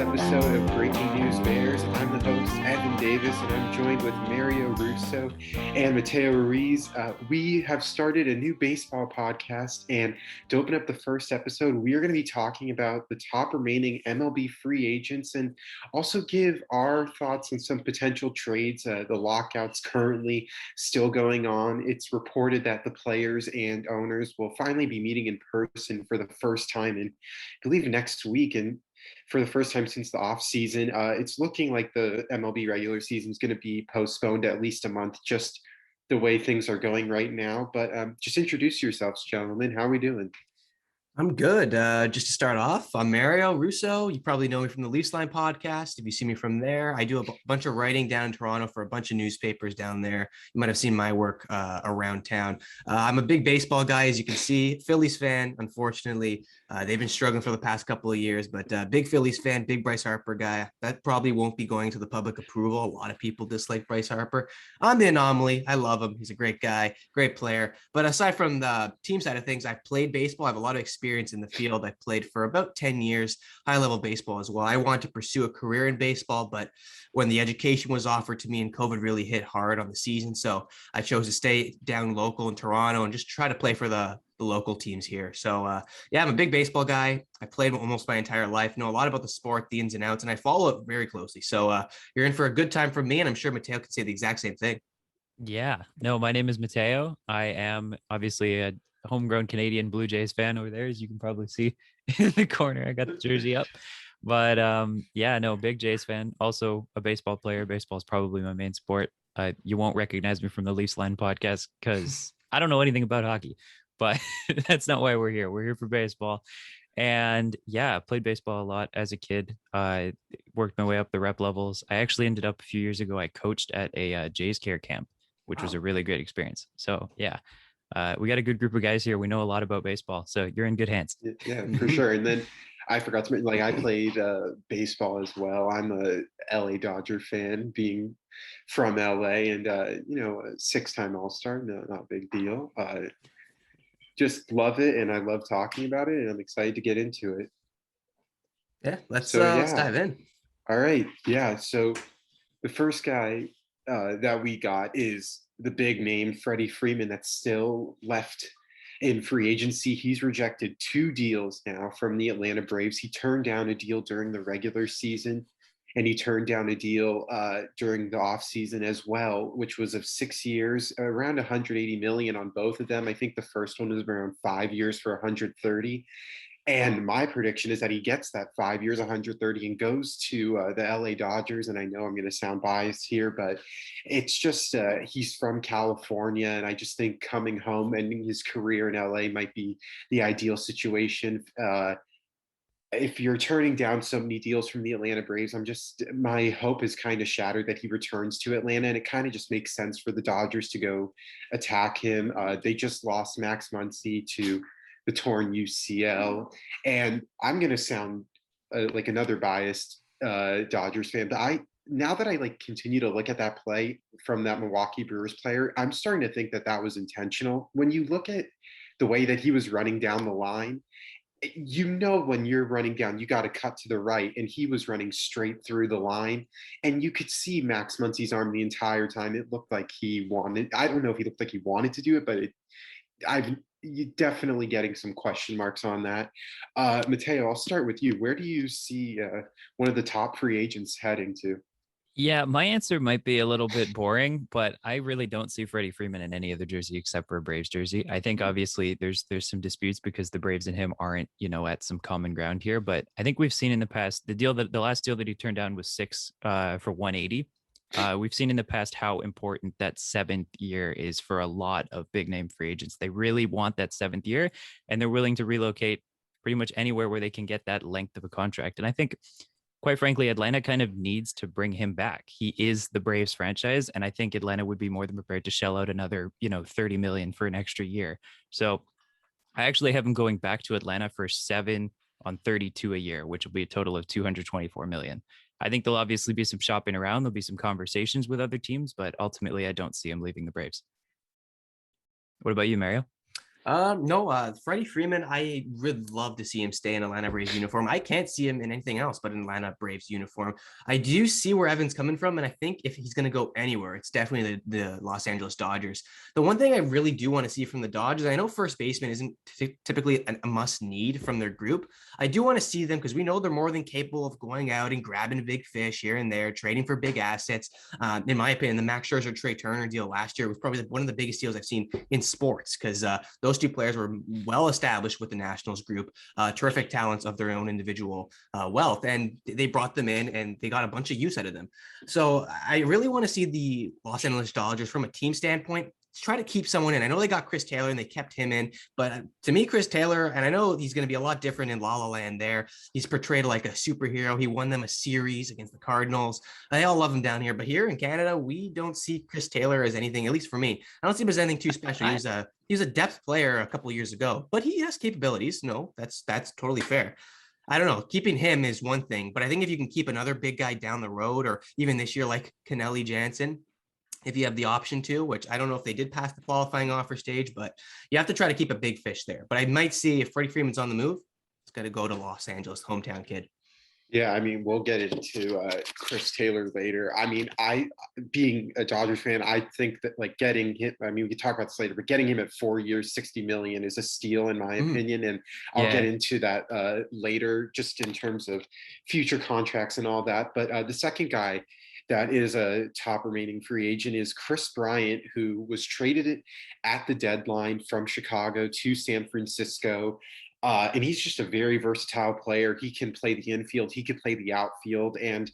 episode of Breaking News Bears. I'm the host, Evan Davis, and I'm joined with Mario Russo and Mateo Ruiz. We have started a new baseball podcast, and to open up the first episode, we are going to be talking about the top remaining MLB free agents and also give our thoughts on some potential trades. The lockout's currently still going on. It's reported that the players and owners will finally be meeting in person for the first time in, I believe, next week. And for the first time since the offseason, it's looking like the MLB regular season is going to be postponed at least a month, just the way things are going right now. But just introduce yourselves, gentlemen. How are we doing? I'm good. Just to start off, I'm Mario Russo. You probably know me from the Leafs Line podcast. If you see me from there, I do a bunch of writing down in Toronto for a bunch of newspapers down there. You might have seen my work around town. I'm a big baseball guy, as you can see. Phillies fan, unfortunately. They've been struggling for the past couple of years, but big Phillies fan, big Bryce Harper guy. That probably won't be going to the public approval. A lot of people dislike Bryce Harper. I'm the anomaly. I love him. He's a great guy, great player. But aside from the team side of things, I've played baseball. I have a lot of experience in the field. I played for about 10 years, high level baseball as well. I wanted to pursue a career in baseball, but when the education was offered to me and COVID really hit hard on the season, so I chose to stay down local in Toronto and just try to play for the local teams here. So yeah, I'm a big baseball guy. I played almost my entire life, know a lot about the sport, the ins and outs, and I follow it very closely. So you're in for a good time from me, and I'm sure Mateo could say the exact same thing. Yeah, no, my name is Mateo. I am obviously a homegrown Canadian Blue Jays fan over there, as you can probably see in the corner. I got the jersey up. But yeah, no, big Jays fan. Also a baseball player. Baseball is probably my main sport. You won't recognize me from the Leafs Line podcast because I don't know anything about hockey, but that's not why we're here. We're here for baseball. And yeah, I played baseball a lot as a kid. I worked my way up the rep levels. I actually ended up a few years ago, I coached at a Jays care camp, which was a really great experience. So yeah, we got a good group of guys here. We know a lot about baseball, so you're in good hands. Yeah, for sure. And then I forgot to mention, like, I played baseball as well. I'm a LA Dodger fan, being from LA, and a six-time All-Star. No, not a big deal. Just love it, and I love talking about it, and I'm excited to get into it. Yeah, let's Yeah. dive in. All right. Yeah. So the first guy that we got is the big name, Freddie Freeman, that's still left in free agency. He's rejected 2 deals now from the Atlanta Braves. He turned down a deal during the regular season, and he turned down a deal during the offseason as well, which was of 6 years, around 180 million on both of them. I think the first one was around 5 years for 130. And my prediction is that he gets that 5 years, 130, and goes to the LA Dodgers. And I know I'm going to sound biased here, but it's just he's from California. And I just think coming home, ending his career in LA might be the ideal situation. If you're turning down so many deals from the Atlanta Braves, my hope is kind of shattered that he returns to Atlanta. And it kind of just makes sense for the Dodgers to go attack him. They just lost Max Muncy to the torn UCL. And I'm going to sound like another biased Dodgers fan, but now that I continue to look at that play from that Milwaukee Brewers player, I'm starting to think that that was intentional. When you look at the way that he was running down the line, when you're running down, you got to cut to the right, and he was running straight through the line, and you could see Max Muncy's arm the entire time. It looked like he wanted. I don't know if he looked like he wanted to do it, but you're definitely getting some question marks on that. Mateo, I'll start with you. Where do you see one of the top free agents heading to? Yeah, my answer might be a little bit boring, but I really don't see Freddie Freeman in any other jersey except for a Braves jersey. I think obviously there's some disputes because the Braves and him aren't, at some common ground here. But I think we've seen in the past the last deal that he turned down was 6 for 180. We've seen in the past how important that 7th year is for a lot of big name free agents. They really want that 7th year, and they're willing to relocate pretty much anywhere where they can get that length of a contract. And I think, quite frankly, Atlanta kind of needs to bring him back. He is the Braves franchise, and I think Atlanta would be more than prepared to shell out another, 30 million for an extra year. So I actually have him going back to Atlanta for 7 on 32 a year, which will be a total of 224 million. I think there'll obviously be some shopping around. There'll be some conversations with other teams, but ultimately I don't see him leaving the Braves. What about you, Mario? No, Freddie Freeman, I would love to see him stay in Atlanta Braves uniform. I can't see him in anything else but an Atlanta Braves uniform. I do see where Evan's coming from, and I think if he's going to go anywhere, it's definitely the Los Angeles Dodgers. The one thing I really do want to see from the Dodgers, I know first baseman isn't typically a must need from their group. I do want to see them because we know they're more than capable of going out and grabbing big fish here and there, trading for big assets. In my opinion, the Max Scherzer Trey Turner deal last year was probably one of the biggest deals I've seen in sports because those two players were well established with the Nationals group, terrific talents of their own individual wealth, and they brought them in and they got a bunch of use out of them. So I really want to see the Los Angeles Dodgers from a team standpoint try to keep someone in. I know they got Chris Taylor and they kept him in, but to me, Chris Taylor, and I know he's going to be a lot different in La La Land there. He's portrayed like a superhero. He won them a series against the Cardinals. They all love him down here, but here in Canada, we don't see Chris Taylor as anything, at least for me. I don't see him as anything too special. He was a depth player a couple of years ago, but he has capabilities. No, that's totally fair. I don't know. Keeping him is one thing, but I think if you can keep another big guy down the road, or even this year, like Kenley Jansen, if you have the option to, which I don't know if they did pass the qualifying offer stage, but you have to try to keep a big fish there. But I might see if Freddie Freeman's on the move, it's got to go to Los Angeles, hometown kid. Yeah, I mean, we'll get into Chris Taylor later. I mean, being a Dodgers fan, I think that like getting him, I mean, we can talk about this later, but getting him at 4 years, 60 million is a steal in my opinion. And I'll get into that later, just in terms of future contracts and all that. But the second guy that is a top remaining free agent is Chris Bryant, who was traded at the deadline from Chicago to San Francisco. And he's just a very versatile player. He can play the infield, he can play the outfield, and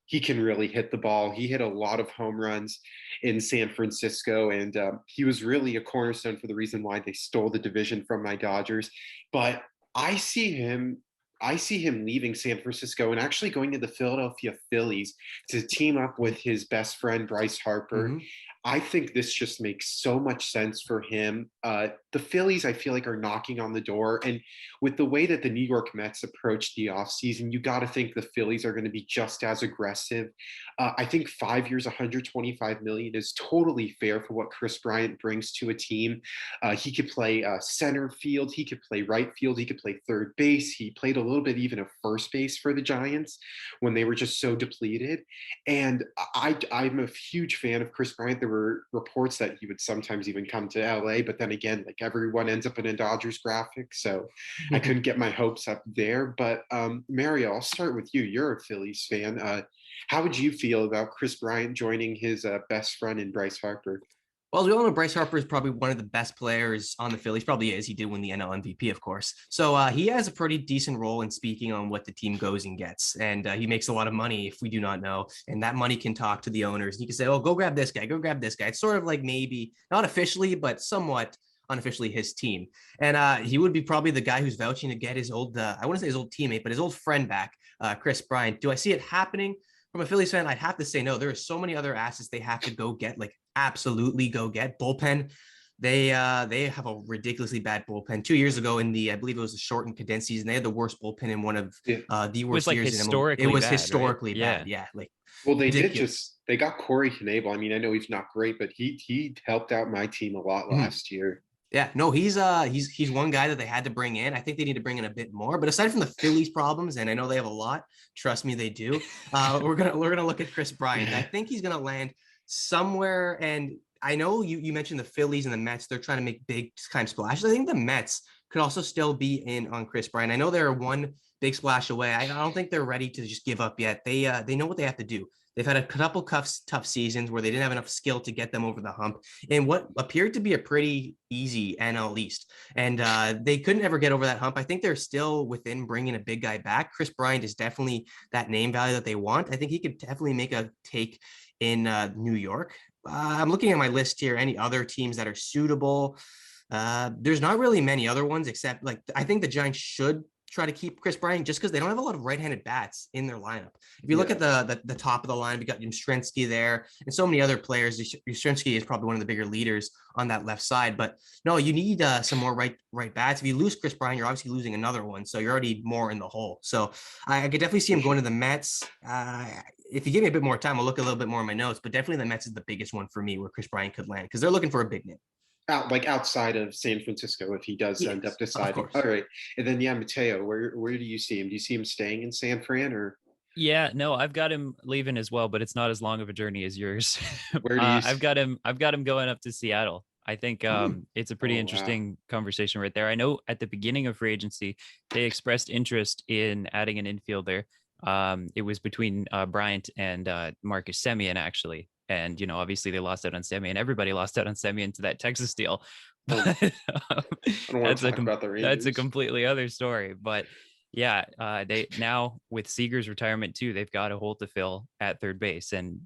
he can really hit the ball. He hit a lot of home runs in San Francisco, and he was really a cornerstone for the reason why they stole the division from my Dodgers. But I see him leaving San Francisco and actually going to the Philadelphia Phillies to team up with his best friend, Bryce Harper. I think this just makes so much sense for him. The Phillies, I feel like, are knocking on the door. And with the way that the New York Mets approach the offseason, you got to think the Phillies are going to be just as aggressive. I think 5 years, 125 million is totally fair for what Chris Bryant brings to a team. He could play center field. He could play right field. He could play third base. He played a little bit even of first base for the Giants when they were just so depleted. And I'm a huge fan of Chris Bryant. There were reports that he would sometimes even come to LA, but then again, like everyone ends up in a Dodgers graphic, so I couldn't get my hopes up there. But Mario, I'll start with you. You're a Phillies fan. How would you feel about Chris Bryant joining his best friend in Bryce Harper? Well, as we all know, Bryce Harper is probably one of the best players on the Phillies. Probably is. He did win the NL MVP, of course. So he has a pretty decent role in speaking on what the team goes and gets. And he makes a lot of money, if we do not know. And that money can talk to the owners. He can say, oh, go grab this guy. Go grab this guy. It's sort of like maybe not officially, but somewhat unofficially his team. And he would be probably the guy who's vouching to get his old, I wouldn't say his old teammate, but his old friend back, Chris Bryant. Do I see it happening? From a Phillies fan, I'd have to say no. There are so many other assets they have to go get, like absolutely go get. Bullpen, they have a ridiculously bad bullpen. 2 years ago in the, I believe it was the shortened condensed season, they had the worst bullpen in one of the worst like years. Historically it was bad, historically right? bad. Yeah, like Well, they ridiculous. they got Corey Knebel. I mean, I know he's not great, but he helped out my team a lot last year. Yeah, no, he's one guy that they had to bring in. I think they need to bring in a bit more. But aside from the Phillies problems, and I know they have a lot, trust me, they do. We're gonna look at Chris Bryant. I think he's gonna land somewhere. And I know you mentioned the Phillies and the Mets. They're trying to make big time splashes. I think the Mets could also still be in on Chris Bryant. I know they're one big splash away. I don't think they're ready to just give up yet. They know what they have to do. They've had a couple tough seasons where they didn't have enough skill to get them over the hump in what appeared to be a pretty easy NL East. And they couldn't ever get over that hump. I think they're still within bringing a big guy back. Chris Bryant is definitely that name value that they want. I think he could definitely make a take in New York. I'm looking at my list here. Any other teams that are suitable? There's not really many other ones, except like I think the Giants should try to keep Chris Bryant just because they don't have a lot of right-handed bats in their lineup. If you look at the top of the line, we got Yastrzemski there and so many other players. Yastrzemski is probably one of the bigger leaders on that left side, but no, you need some more right bats. If you lose Chris Bryant, you're obviously losing another one, so you're already more in the hole. So I could definitely see him going to the Mets. If you give me a bit more time, I'll look a little bit more in my notes, but definitely the Mets is the biggest one for me where Chris Bryant could land because they're looking for a big name. outside of San Francisco, if he does end up Yes, of deciding. course. All right, and then yeah, Mateo, where do you see him? Do you see him staying in San Fran, or Yeah, no, I've got him leaving as well, but it's not as long of a journey as yours. where do you? I've got him going up to Seattle. I think it's a pretty Oh wow, interesting conversation right there. I know at the beginning of free agency, they expressed interest in adding an infielder. It was between Bryant and Marcus Semien actually, and obviously they lost out on Semien. Everybody lost out on Semien to that Texas deal, oh, but I don't want to talk about the that's a Rangers. completely other story. But yeah, they now with Seager's retirement too, they've got a hole to fill at third base. And,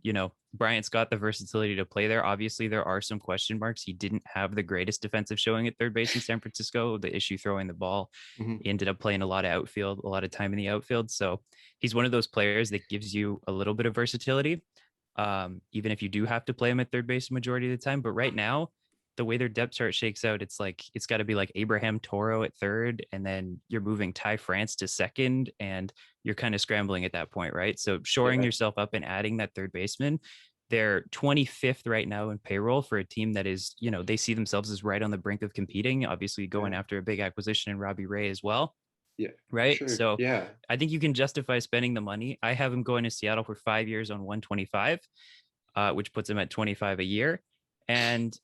Bryant's got the versatility to play there. Obviously, there are some question marks. He didn't have the greatest defensive showing at third base in San Francisco, the issue throwing the ball. Mhm. He ended up playing a lot of outfield, a lot of time in the outfield. So he's one of those players that gives you a little bit of versatility, even if you do have to play him at third base majority of the time. But right now, the way their depth chart shakes out, it's like it's got to be like Abraham Toro at third, and then you're moving Ty France to second, and you're kind of scrambling at that point, right? So shoring Yeah, yourself up and adding that third baseman. They're 25th right now in payroll for a team that is, they see themselves as right on the brink of competing, obviously going yeah, after a big acquisition in Robbie Ray as well. yeah, for Right. sure. So Yeah, I think you can justify spending the money. I have him going to Seattle for 5 years on 125, which puts him at 25 a year. And,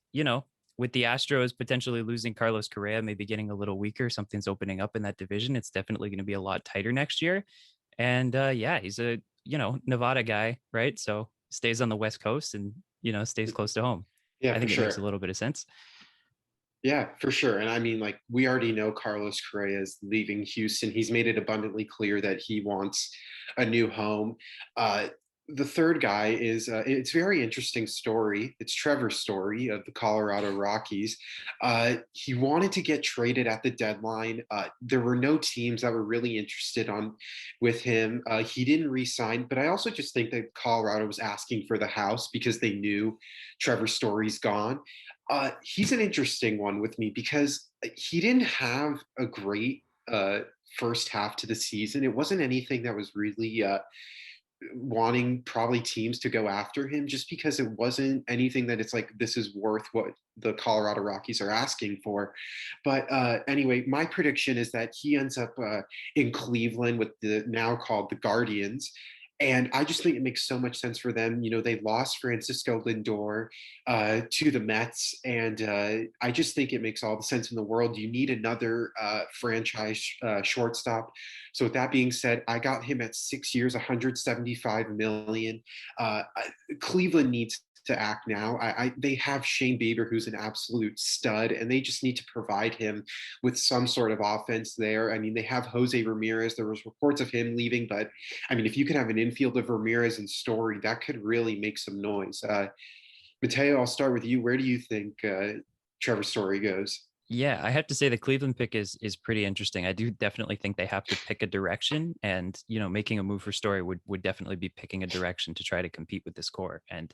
with the Astros potentially losing Carlos Correa, maybe getting a little weaker, something's opening up in that division. It's definitely going to be a lot tighter next year. And yeah, he's a, Nevada guy, right? So stays on the West Coast and, stays close to home. yeah, I for think it makes sure. a little bit of sense. Yeah, for sure. And I mean, like, we already know Carlos Correa is leaving Houston. He's made it abundantly clear that he wants a new home. Uh, the third guy is, it's a very interesting story. It's Trevor Story of the Colorado Rockies. He wanted to get traded at the deadline. There were no teams that were really interested with him. He didn't re-sign, but I also just think that Colorado was asking for the house because they knew Trevor Story's gone. He's an interesting one with me because he didn't have a great first half to the season. It wasn't anything that was really wanting probably teams to go after him, just because it wasn't anything that it's like this is worth what the Colorado Rockies are asking for. But anyway, my prediction is that he ends up in Cleveland with the now called the Guardians. And I just think it makes so much sense for them. They lost Francisco Lindor to the Mets. And I just think it makes all the sense in the world. You need another franchise shortstop. So with that being said, I got him at 6 years, 175 million. Cleveland needs to act now. They have Shane Bieber, who's an absolute stud, and they just need to provide him with some sort of offense there. I mean, they have Jose Ramirez. There was reports of him leaving, but I mean, if you could have an infield of Ramirez and Story, that could really make some noise. Mateo, I'll start with you. Where do you think Trevor Story goes? Yeah, I have to say the Cleveland pick is pretty interesting. I do definitely think they have to pick a direction, and making a move for Story would definitely be picking a direction to try to compete with this core. And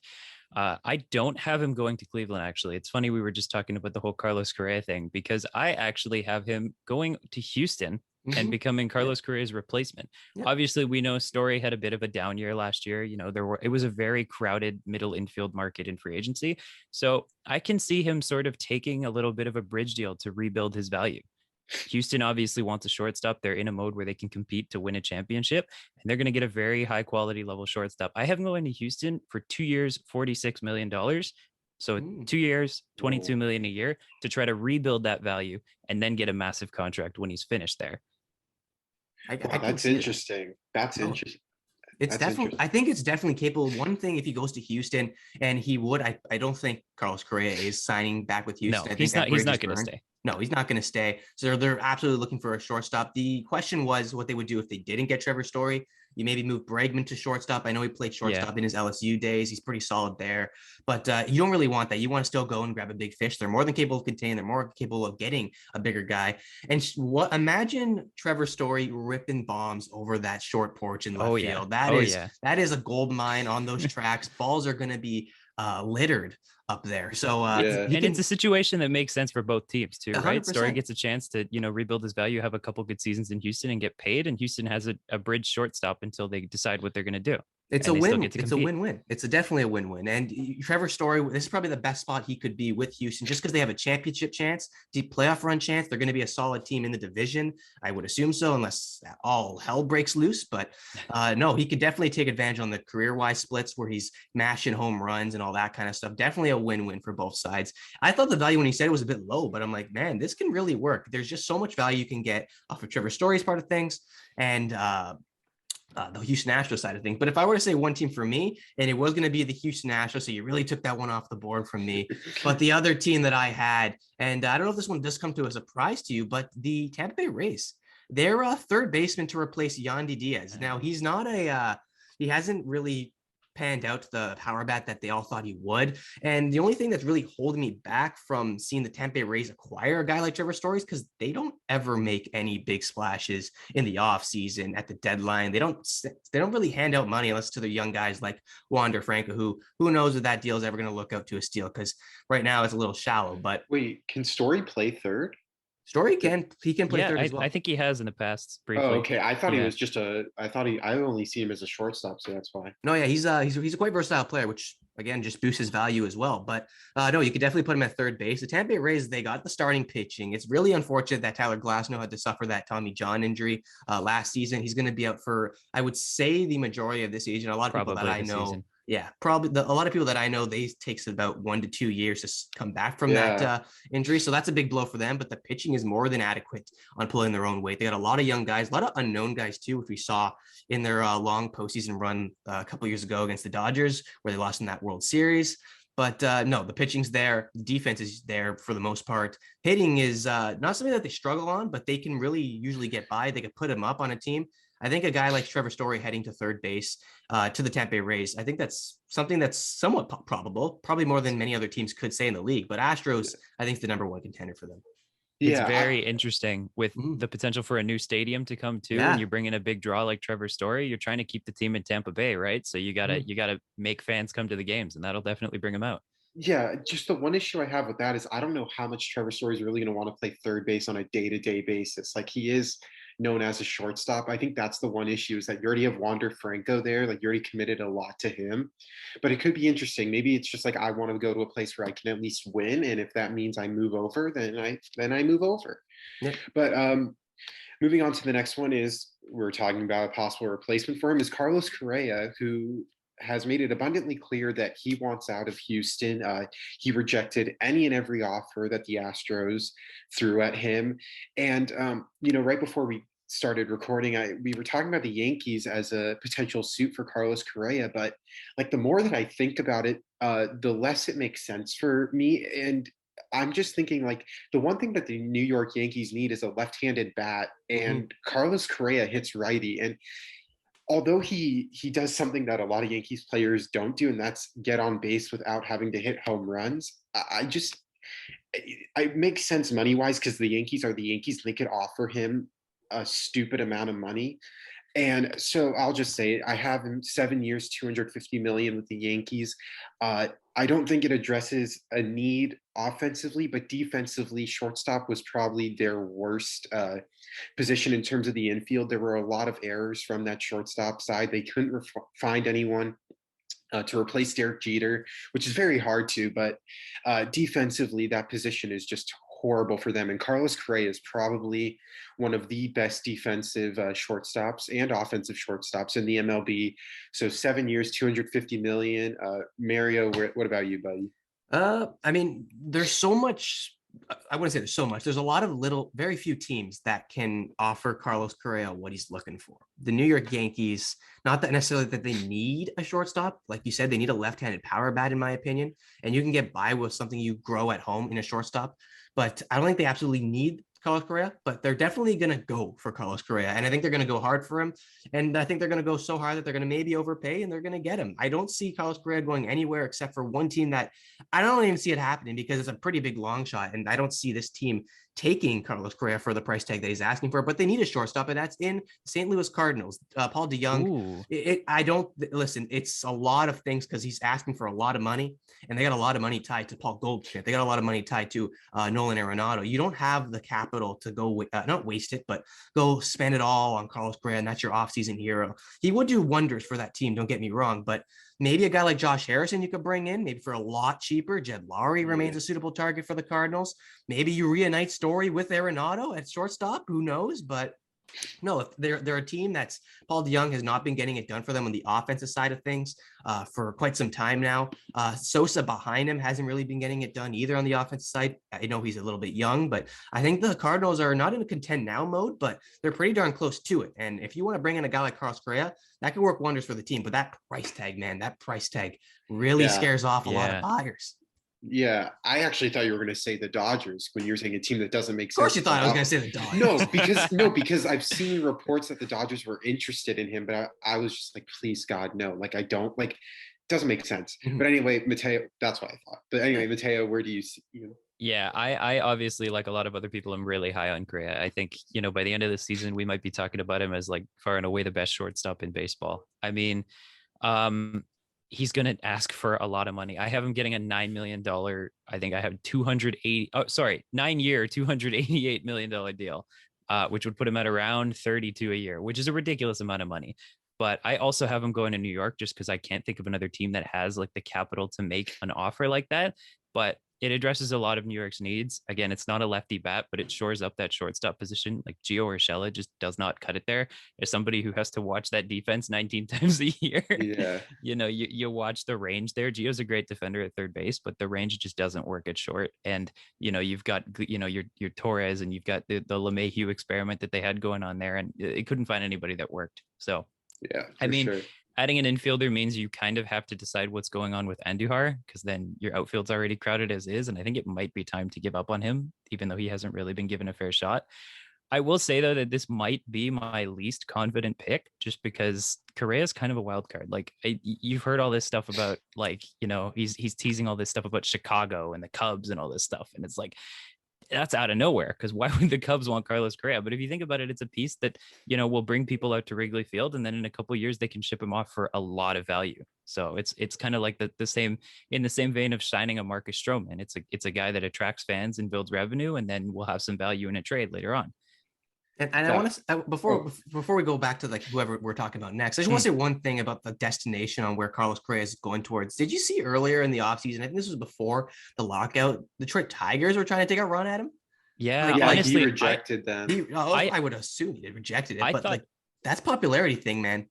I don't have him going to Cleveland. Actually, it's funny we were just talking about the whole Carlos Correa thing, because I actually have him going to Houston and Mhm. becoming Yeah. Carlos Correa's replacement. Yeah. Obviously, we know Story had a bit of a down year last year. It was a very crowded middle infield market in free agency. So I can see him sort of taking a little bit of a bridge deal to rebuild his value. Houston obviously wants a shortstop. They're in a mode where they can compete to win a championship, and they're going to get a very high quality level shortstop. I have him going to Houston for 2 years, $46 million. So Mm. 2 years, Whoa. 22 million a year to try to rebuild that value and then get a massive contract when he's finished there. I Wow, can that's see that. interesting. That's Oh, interesting. it's That's definitely, interesting. I think it's definitely capable. One thing, if he goes to Houston, and he would, I don't think Carlos Correa is signing back with Houston. No, I think that he's bridge is not going to burned. stay. No, he's not going to stay. So they're absolutely looking for a shortstop. The question was what they would do if they didn't get Trevor Story. You maybe move Bregman to shortstop. I know he played Yeah. shortstop in his LSU days. He's pretty solid there. But you don't really want that. You want to still go and grab a big fish. They're more than capable of containing. They're more capable of getting a bigger guy. And imagine Trevor Story ripping bombs over that short porch in Oh left yeah. field. Oh yeah. That is a gold mine on those tracks. Balls are going to be littered up there. So Yeah. And it's a situation that makes sense for both teams too, right? 100%. Story gets a chance to, rebuild his value, have a couple good seasons in Houston and get paid. And Houston has a bridge shortstop until they decide what they're going to do. It's And a they still win. get to It's a compete. win-win. It's definitely a win-win. And Trevor Story, this is probably the best spot he could be with Houston, just because they have a championship chance, deep playoff run chance. They're going to be a solid team in the division. I would assume so, unless all hell breaks loose. But no, he could definitely take advantage on the career-wise splits where he's mashing home runs and all that kind of stuff. Definitely a win-win for both sides. I thought the value when he said it was a bit low, but I'm like, man, this can really work. There's just so much value you can get off of Trevor Story's part of things. And the Houston Astros side of things. But if I were to say one team for me, and it was going to be the Houston Astros, so you really took that one off the board from me. But the other team that I had, and I don't know if this one does come to a surprise to you, but the Tampa Bay Rays, they're a third baseman to replace Yandy Diaz. Now, he's not he hasn't really panned out the power bat that they all thought he would. And the only thing that's really holding me back from seeing the Tampa Bay Rays acquire a guy like Trevor Story is because they don't ever make any big splashes in the offseason at the deadline. They don't really hand out money unless to the young guys like Wander Franco, who knows if that deal is ever going to look out to a steal, because right now it's a little shallow. But Wait, can Story play third? Story can play third as well. I think he has in the past briefly. Oh, okay. I thought he Yeah. was just I only see him as a shortstop, so that's why. No, yeah, he's a quite versatile player, which again just boosts his value as well. But no, you could definitely put him at third base. The Tampa Bay Rays, they got the starting pitching. It's really unfortunate that Tyler Glasnow had to suffer that Tommy John injury last season. He's going to be out for, I would say, the majority of this season. A lot of people that I know. Season. Yeah, probably a lot of people that I know, they takes about 1 to 2 years to come back from that injury. So that's a big blow for them. But the pitching is more than adequate on pulling their own weight. They got a lot of young guys, a lot of unknown guys too, which we saw in their long postseason run a couple years ago against the Dodgers, where they lost in that World Series. But no, the pitching's there. Defense is there for the most part. Hitting is not something that they struggle on, but they can really usually get by. They could put him up on a team. I think a guy like Trevor Story heading to third base to the Tampa Bay Rays, I think that's something that's somewhat probable, probably more than many other teams could say in the league. But Astros, I think, is the number one contender for them. It's very interesting with the potential for a new stadium to come too. And you bring in a big draw like Trevor Story, you're trying to keep the team in Tampa Bay, right? So you gotta make fans come to the games, and that'll definitely bring them out. Yeah, just the one issue I have with that is I don't know how much Trevor Story is really going to want to play third base on a day-to-day basis. Like, he is known as a shortstop. I think that's the one issue, is that you already have Wander Franco there. Like, you already committed a lot to him. But it could be interesting. Maybe it's just like, I want to go to a place where I can at least win, and if that means I move over, then I move over. Yeah. But moving on to the next one is, we're talking about a possible replacement for him, is Carlos Correa, who has made it abundantly clear that he wants out of Houston. He rejected any and every offer that the Astros threw at him. And, right before we started recording, we were talking about the Yankees as a potential suit for Carlos Correa. But like, the more that I think about it, the less it makes sense for me. And I'm just thinking, like, the one thing that the New York Yankees need is a left-handed bat, and Carlos Correa hits righty. And although he does something that a lot of Yankees players don't do, and that's get on base without having to hit home runs, it makes sense money-wise, because the Yankees are the Yankees. They could offer him a stupid amount of money. And so I'll just say, I have him 7 years, $250 million with the Yankees. I don't think it addresses a need offensively, but defensively, shortstop was probably their worst position in terms of the infield. There were a lot of errors from that shortstop side. They couldn't find anyone to replace Derek Jeter, which is very hard to, but defensively, that position is just horrible for them. And Carlos Correa is probably one of the best defensive shortstops and offensive shortstops in the MLB. So 7 years, $250 million. Mario, what about you, buddy? I mean, there's so much. I wouldn't say there's so much. There's a lot of very few teams that can offer Carlos Correa what he's looking for. The New York Yankees, not that necessarily that they need a shortstop. Like you said, they need a left-handed power bat, in my opinion. And you can get by with something you grow at home in a shortstop. But I don't think they absolutely need Carlos Correa, but they're definitely going to go for Carlos Correa. And I think they're going to go hard for him. And I think they're going to go so hard that they're going to maybe overpay, and they're going to get him. I don't see Carlos Correa going anywhere except for one team that I don't even see it happening, because it's a pretty big long shot. And I don't see this team taking Carlos Correa for the price tag that he's asking for, but they need a shortstop, and that's in St. Louis Cardinals. Paul DeJong. Ooh. I don't listen. It's a lot of things because he's asking for a lot of money, and they got a lot of money tied to Paul Goldschmidt. They got a lot of money tied to Nolan Arenado. You don't have the capital to go not waste it, but go spend it all on Carlos Correa, and that's your offseason hero. He would do wonders for that team. Don't get me wrong, but maybe a guy like Josh Harrison you could bring in, maybe for a lot cheaper. Jed Lowry remains a suitable target for the Cardinals. Maybe you reunite Story with Arenado at shortstop. Who knows? But no, if they're a team that's Paul DeJong has not been getting it done for them on the offensive side of things for quite some time now. Sosa behind him hasn't really been getting it done either on the offensive side. I know he's a little bit young, but I think the Cardinals are not in a contend now mode, but they're pretty darn close to it. And if you want to bring in a guy like Carlos Correa, that could work wonders for the team. But that price tag, man, that price tag really scares off a lot of buyers. Yeah, I actually thought you were going to say the Dodgers when you were saying a team that doesn't make sense. Of course you thought I was going to say the Dodgers. because I've seen reports that the Dodgers were interested in him, but I was just like, please God, no. Like, I don't like, it doesn't make sense. Mhm. But anyway, Mateo, that's what I thought. But anyway, Mateo, where do you see you? Yeah, I obviously, like a lot of other people, I'm really high on Correa. I think, by the end of the season, we might be talking about him as like far and away the best shortstop in baseball. I mean, he's going to ask for a lot of money. I have him getting a $9 million. I think I have 9-year, $288 million deal, which would put him at around 32 a year, which is a ridiculous amount of money. But I also have him going to New York just because I can't think of another team that has like the capital to make an offer like that. But it addresses a lot of New York's needs. Again, it's not a lefty bat, but it shores up that shortstop position. Like Gio Urshela just does not cut it there. As somebody who has to watch that defense 19 times a year, you watch the range there. Gio's a great defender at third base, but the range just doesn't work at short. And you've got your Torres, and you've got the LeMahieu experiment that they had going on there, and it couldn't find anybody that worked. So yeah, I mean, adding an infielder means you kind of have to decide what's going on with Andujar, because then your outfield's already crowded as is. And I think it might be time to give up on him, even though he hasn't really been given a fair shot. I will say, though, that this might be my least confident pick, just because Correa is kind of a wild card. Like, you've heard all this stuff about, like, he's teasing all this stuff about Chicago and the Cubs and all this stuff. And it's like, that's out of nowhere, because why would the Cubs want Carlos Correa? But if you think about it, it's a piece that, will bring people out to Wrigley Field, and then in a couple of years they can ship him off for a lot of value. So it's kind of like the same, in the same vein of signing a Marcus Stroman. It's a guy that attracts fans and builds revenue, and then we'll have some value in a trade later on. And I want to before we go back to like whoever we're talking about next, I just want to say one thing about the destination on where Carlos Correa is going towards. Did you see earlier in the offseason, I think this was before the lockout, Detroit Tigers were trying to take a run at him? Yeah, honestly, he rejected them. I would assume he rejected it, but like that's popularity thing, man.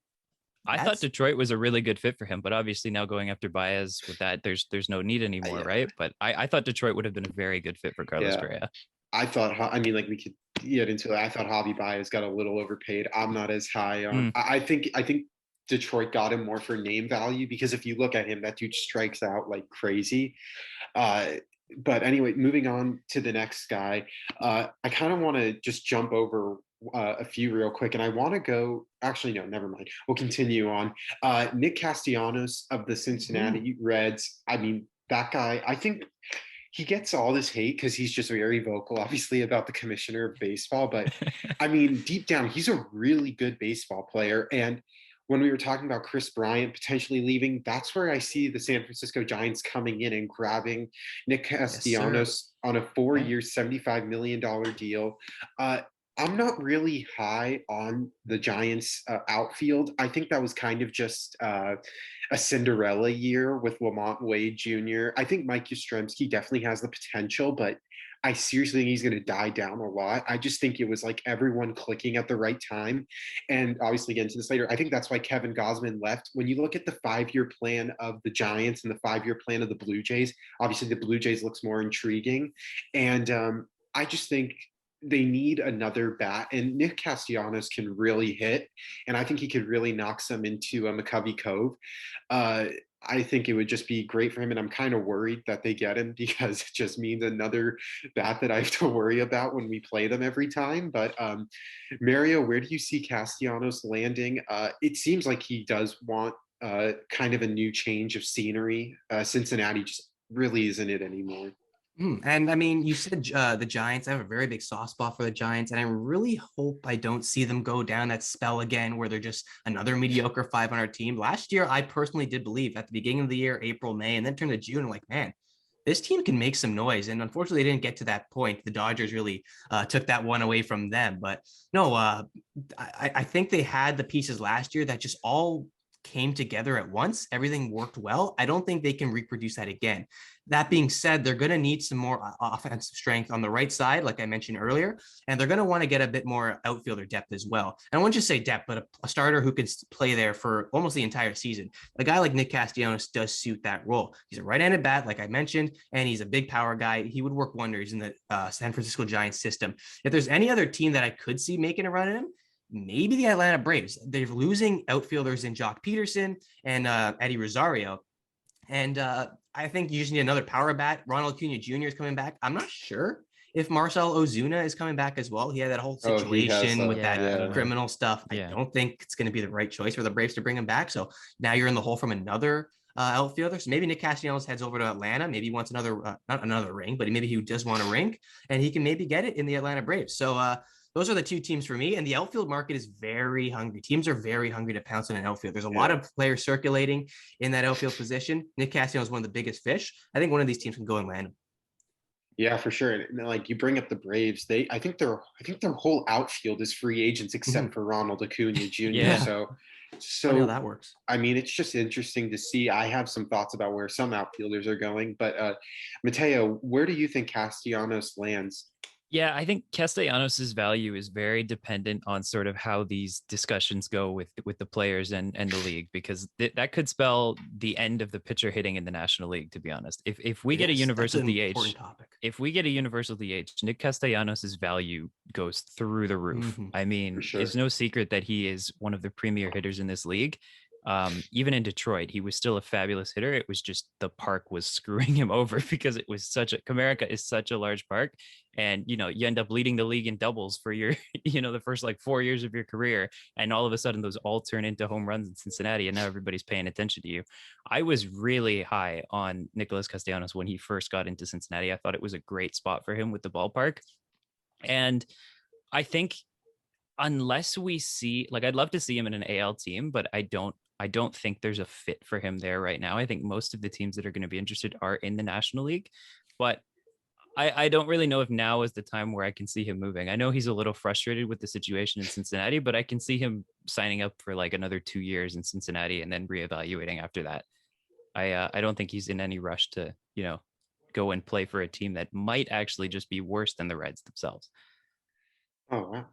I thought Detroit was a really good fit for him, but obviously now going after Baez with that, there's no need anymore, right? But I thought Detroit would have been a very good fit for Carlos Correa. I thought, like we could get into it. I thought Javi Baez got a little overpaid. I'm not as high on. I think Detroit got him more for name value, because if you look at him, that dude strikes out like crazy. But anyway, moving on to the next guy, I kind of want to just jump over a few real quick, and I want to go. Actually, no, never mind. We'll continue on. Nick Castellanos of the Cincinnati Reds. I mean, that guy. I think he gets all this hate because he's just very vocal, obviously, about the commissioner of baseball. But I mean, deep down, he's a really good baseball player. And when we were talking about Chris Bryant potentially leaving, that's where I see the San Francisco Giants coming in and grabbing Nick Castellanos on a 4-year, $75 million deal. I'm not really high on the Giants outfield. I think that was kind of just a Cinderella year with Lamont Wade Jr. I think Mike Yastrzemski definitely has the potential, but I seriously think he's going to die down a lot. I just think it was like everyone clicking at the right time. And obviously, get into this later, I think that's why Kevin Gausman left. When you look at the 5-year plan of the Giants and the 5-year plan of the Blue Jays, obviously the Blue Jays looks more intriguing. And I just think they need another bat, and Nick Castellanos can really hit, and I think he could really knock some into McCovey Cove. I think it would just be great for him, and I'm kind of worried that they get him, because it just means another bat that I have to worry about when we play them every time. But Mario, where do you see Castellanos landing? It seems like he does want kind of a new change of scenery. Cincinnati just really isn't it anymore. And I mean, you said the Giants. I have a very big soft spot for the Giants, and I really hope I don't see them go down that spell again where they're just another mediocre 500 team. Last year, I personally did believe at the beginning of the year, April, May, and then turned to June, I'm like, man, this team can make some noise. And unfortunately, they didn't get to that point. The Dodgers really took that one away from them. But no, I think they had the pieces last year that just all came together at once. Everything worked well. I don't think they can reproduce that again. That being said, they're going to need some more offensive strength on the right side, like I mentioned earlier, and they're going to want to get a bit more outfielder depth as well. And I won't just say depth, but a starter who can play there for almost the entire season. A guy like Nick Castellanos does suit that role. He's a right-handed bat, like I mentioned, and he's a big power guy. He would work wonders in the San Francisco Giants system. If there's any other team that I could see making a run at him, maybe the Atlanta Braves. They're losing outfielders in Jock Peterson and Eddie Rosario. And I think you just need another power bat. Ronald Acuna Jr. is coming back. I'm not sure if Marcell Ozuna is coming back as well. He had that whole situation with that criminal stuff. I don't think it's going to be the right choice for the Braves to bring him back. So now you're in the hole from another outfielder. So maybe Nick Castellanos heads over to Atlanta. Maybe he wants another, not another ring, but maybe he does want a ring, and he can maybe get it in the Atlanta Braves. So those are the two teams for me. And the outfield market is very hungry. Teams are very hungry to pounce on an outfield. There's a lot of players circulating in that outfield position. Nick Castellanos is one of the biggest fish. I think one of these teams can go and land him. Yeah, for sure. And like you bring up the Braves, I think their whole outfield is free agents except for Ronald Acuna Jr. So funny how that works. I mean, it's just interesting to see. I have some thoughts about where some outfielders are going, but Mateo, where do you think Castellanos lands? Yeah, I think Castellanos' value is very dependent on sort of how these discussions go with the players and the league, because that could spell the end of the pitcher hitting in the National League, to be honest. If we get a universal DH, Nick Castellanos' value goes through the roof. I mean, it's no secret that he is one of the premier hitters in this league. Even in Detroit, he was still a fabulous hitter. It was just the park was screwing him over because it was Comerica is such a large park, and you end up leading the league in doubles for your the first like 4 years of your career, and all of a sudden those all turn into home runs in Cincinnati, and now everybody's paying attention to you. I was really high on Nicholas Castellanos when he first got into Cincinnati. I thought it was a great spot for him with the ballpark, and I think unless we see, like, I'd love to see him in an AL team, but I don't think there's a fit for him there right now. I think most of the teams that are going to be interested are in the National League, but I don't really know if now is the time where I can see him moving. I know he's a little frustrated with the situation in Cincinnati, but I can see him signing up for like another 2 years in Cincinnati and then reevaluating after that. I don't think he's in any rush to, go and play for a team that might actually just be worse than the Reds themselves. Oh, wow.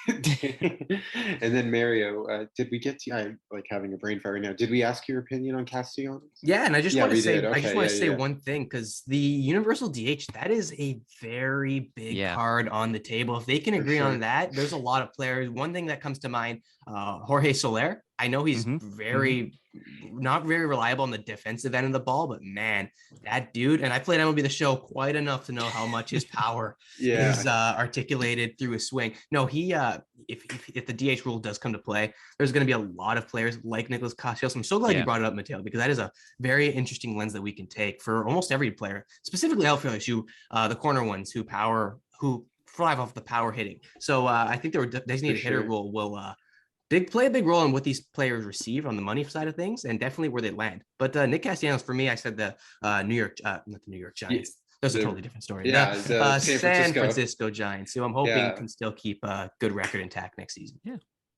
And then Mario, did we get to? I like having a brain fart right now. Did we ask your opinion on Castellanos? Yeah, and I just want to say, one thing, because the universal DH, that is a very big card on the table. If they can agree on that, there's a lot of players. One thing that comes to mind, Jorge Soler. I know he's not very reliable on the defensive end of the ball, but man, that dude, and I played MLB The Show quite enough to know how much his power is articulated through his swing. No, he if the DH rule does come to play, there's going to be a lot of players like Nicholas Castellanos. I'm so glad you brought it up, Mateo, because that is a very interesting lens that we can take for almost every player, specifically outfielders who the corner ones who thrive off the power hitting. So I think the designated hitter rule will play a big role in what these players receive on the money side of things, and definitely where they land. But Nick Castellanos, for me, I said the not the New York Giants. That's a totally different story. Yeah, the San Francisco Giants, who I'm hoping can still keep a good record intact next season.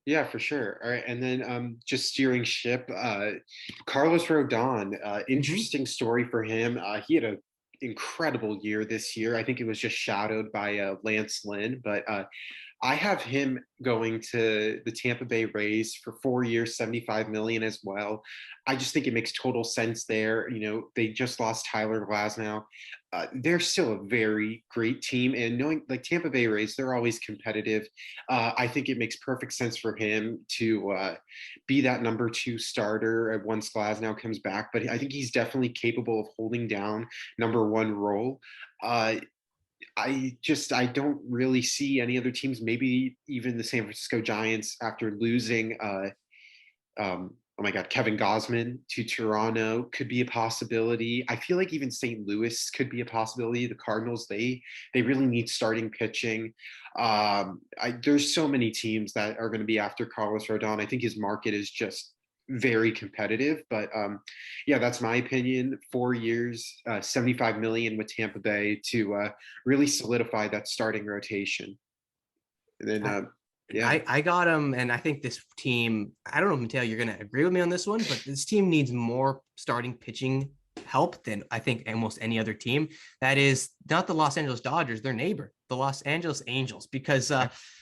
Yeah, for sure. All right, and then just steering ship, Carlos Rodon. Interesting story for him. He had an incredible year this year. I think it was just shadowed by Lance Lynn, but I have him going to the Tampa Bay Rays for 4 years, $75 million as well. I just think it makes total sense there. They just lost Tyler Glasnow. They're still a very great team, and knowing like Tampa Bay Rays, they're always competitive. I think it makes perfect sense for him to be that number 2 starter once Glasnow comes back. But I think he's definitely capable of holding down number 1 role. I don't really see any other teams, maybe even the San Francisco Giants, after losing oh my God, Kevin Gosman to Toronto could be a possibility. I feel like even St. Louis could be a possibility. The Cardinals, they really need starting pitching. There's so many teams that are going to be after Carlos Rodon. I think his market is just very competitive, but yeah, that's my opinion. 4 years, 75 million with Tampa Bay to really solidify that starting rotation. And then yeah. I got him, and I think this team, I don't know, Mateo, you're going to agree with me on this one, but this team needs more starting pitching help than I think almost any other team. That is not the Los Angeles Dodgers, their neighbor, the Los Angeles Angels, because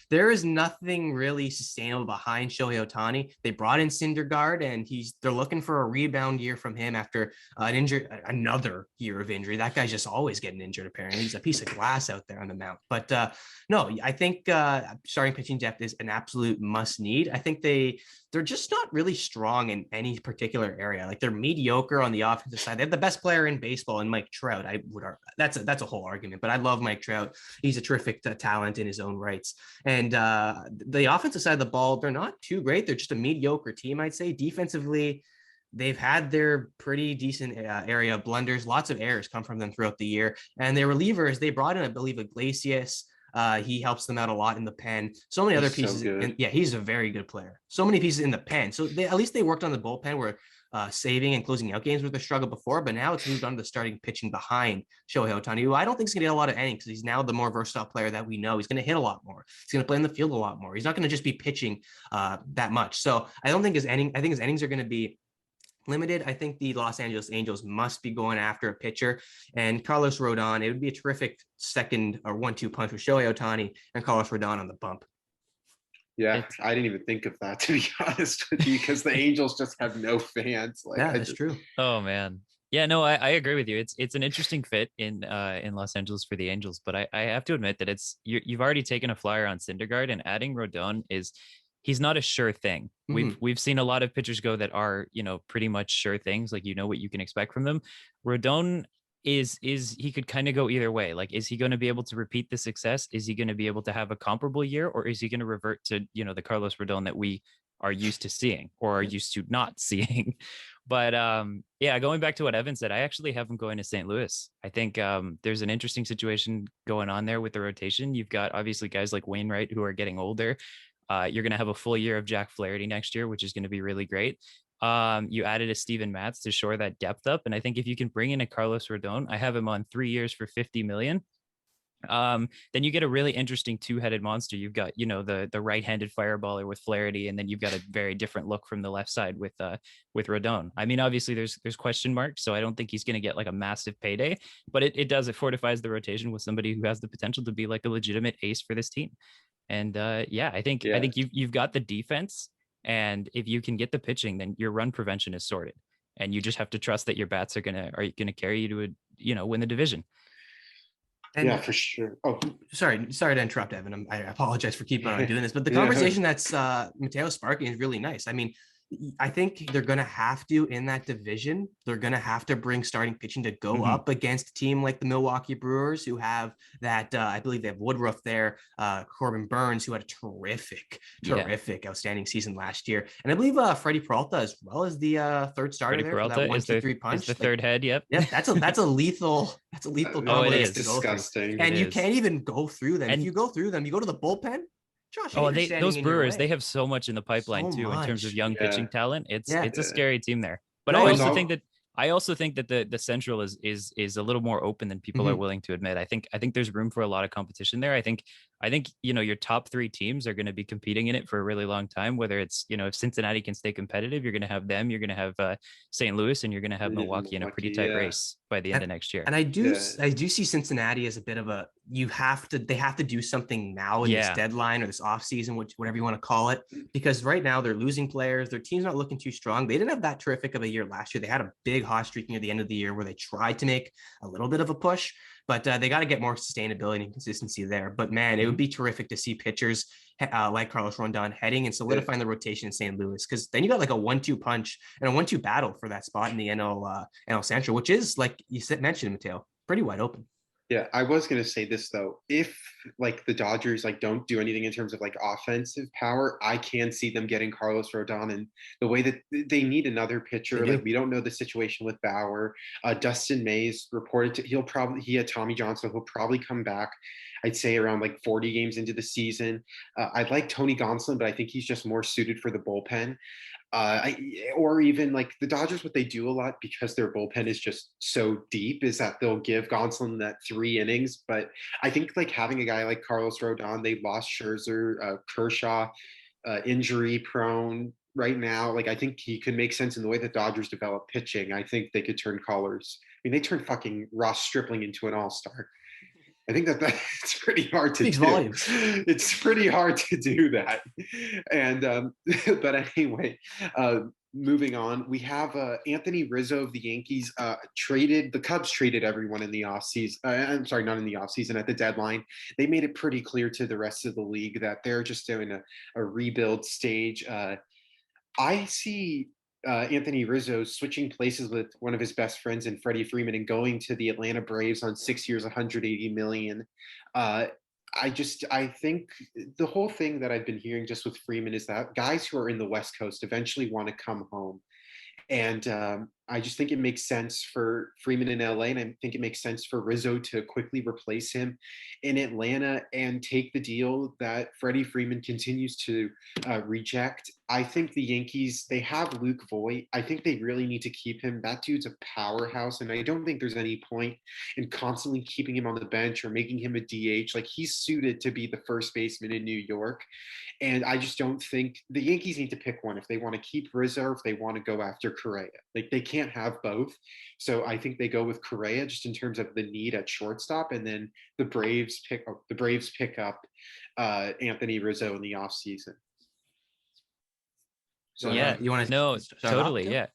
there is nothing really sustainable behind Shohei Ohtani. They brought in Syndergaard, and they're looking for a rebound year from him after another year of injury. That guy's just always getting injured, apparently. He's a piece of glass out there on the mound. But no, I think starting pitching depth is an absolute must need. I think they're just not really strong in any particular area. Like, they're mediocre on the offensive side. They have the best player in baseball in Mike Trout. That's a whole argument, but I love Mike Trout. He's a terrific talent in his own rights. And the offensive side of the ball, they're not too great. They're just a mediocre team, I'd say. Defensively, they've had their pretty decent area of blunders. Lots of errors come from them throughout the year. And their relievers, they brought in, I believe, Iglesias. He helps them out a lot in the pen. So many other pieces. Yeah, he's a very good player. So many pieces in the pen. So at least they worked on the bullpen where saving and closing out games with a struggle before, but now it's moved on to the starting pitching behind Shohei Ohtani, who I don't think is going to get a lot of innings because he's now the more versatile player that we know. He's going to hit a lot more. He's going to play in the field a lot more. He's not going to just be pitching that much. So I don't think his innings are going to be limited. I think the Los Angeles Angels must be going after a pitcher, and Carlos Rodon, it would be a terrific second or 1-2 punch with Shohei Ohtani and Carlos Rodon on the bump. Yeah, I didn't even think of that, to be honest with you, because the Angels just have no fans. Like, yeah, that's true. Oh man. Yeah, no, I agree with you. It's an interesting fit in Los Angeles for the Angels, but I have to admit that you've already taken a flyer on Syndergaard, and adding Rodon he's not a sure thing. We've seen a lot of pitchers go that are, pretty much sure things, like what you can expect from them. Rodon is he could kind of go either way. Like, is he going to be able to repeat the success? Is he going to be able to have a comparable year, or is he going to revert to, the Carlos Rodon that we are used to seeing or are used to not seeing? But yeah, going back to what Evan said, I actually have him going to St. Louis. I think there's an interesting situation going on there with the rotation. You've got obviously guys like Wainwright who are getting older. You're going to have a full year of Jack Flaherty next year, which is going to be really great. You added a Steven Matz to shore that depth up. And I think if you can bring in a Carlos Rodon, I have him on 3 years for $50 million. Then you get a really interesting two-headed monster. You've got, the right-handed fireballer with Flaherty, and then you've got a very different look from the left side with Rodon. I mean, obviously there's question marks, so I don't think he's going to get like a massive payday, but it fortifies the rotation with somebody who has the potential to be like a legitimate ace for this team. And I think you've got the defense, and if you can get the pitching, then your run prevention is sorted, and you just have to trust that your bats are gonna carry you to win the division. And yeah, for sure. Oh, sorry to interrupt, Evan. I apologize for keeping on doing this, but the conversation that's Mateo sparking is really nice. I mean, I think they're going to have to, in that division, they're going to have to bring starting pitching to go up against a team like the Milwaukee Brewers, who have that, I believe they have Woodruff there, Corbin Burns, who had a terrific, outstanding season last year. And I believe Freddie Peralta as well as the third starter there. Peralta for that 1-2-3 punch. Is the third head. Yep. Yeah, that's a lethal Oh, it is disgusting. And you can't even go through them. And if you go through them, you go to the bullpen. Josh, those Brewers, they have so much in the pipeline in terms of young pitching talent. It's a scary team there. But I also think that the Central is a little more open than people are willing to admit. I think there's room for a lot of competition there. I think your top three teams are going to be competing in it for a really long time. Whether it's if Cincinnati can stay competitive, you're going to have them. You're going to have St. Louis, and you're going to have Milwaukee in a pretty tight race by the end of next year. And I do see Cincinnati as a bit of a they have to do something now in this deadline or this offseason, whatever you want to call it, because right now they're losing players. Their team's not looking too strong. They didn't have that terrific of a year last year. They had a big hot streak near the end of the year where they tried to make a little bit of a push, but they got to get more sustainability and consistency there. But man, it would be terrific to see pitchers like Carlos Rodon heading and solidifying the rotation in St. Louis, because then you got like a 1-2 punch and a 1-2 battle for that spot in the NL Central, which is, like you mentioned, Mateo, pretty wide open. Yeah, I was gonna say this though. If like the Dodgers like don't do anything in terms of like offensive power, I can see them getting Carlos Rodon, and the way that they need another They pitcher. Like do. we don't know the situation with Bauer. Dustin May's reported to he had Tommy John, so he'll probably come back. I'd say around like 40 games into the season. I'd like Tony Gonsolin, but I think he's just more suited for the bullpen. Or even like the Dodgers, what they do a lot because their bullpen is just so deep is that they'll give Gonsolin that 3 innings. But I think like having a guy like Carlos Rodon, they lost Scherzer, Kershaw, injury prone right now. Like I think he could make sense in the way that Dodgers develop pitching. I think they could turn colors. I mean, they turned fucking Ross Stripling into an all-star. I think that that's pretty hard to Speaks do. volumes. It's pretty hard to do that. And but anyway, moving on, we have Anthony Rizzo of the Yankees traded. The Cubs traded everyone in the offseason. I'm sorry, not in the offseason, at the deadline. They made it pretty clear to the rest of the league that they're just doing a rebuild stage. I see Anthony Rizzo switching places with one of his best friends and Freddie Freeman and going to the Atlanta Braves on 6 years, 180 million. Uh, I think the whole thing that I've been hearing just with Freeman is that guys who are in the West Coast eventually want to come home. And I just think it makes sense for Freeman in LA, and I think it makes sense for Rizzo to quickly replace him in Atlanta and take the deal that Freddie Freeman continues to reject. I think the Yankees, they have Luke Voigt. I think they really need to keep him. That dude's a powerhouse, and I don't think there's any point in constantly keeping him on the bench or making him a DH. Like he's suited to be the first baseman in New York. And I just don't think the Yankees need to pick one if they want to keep Rizzo or if they want to go after Correa. Like they can't have both. So I think they go with Correa just in terms of the need at shortstop, and then the Braves pick up Anthony Rizzo in the offseason. So Yeah, You want to no, start totally. off, Yeah.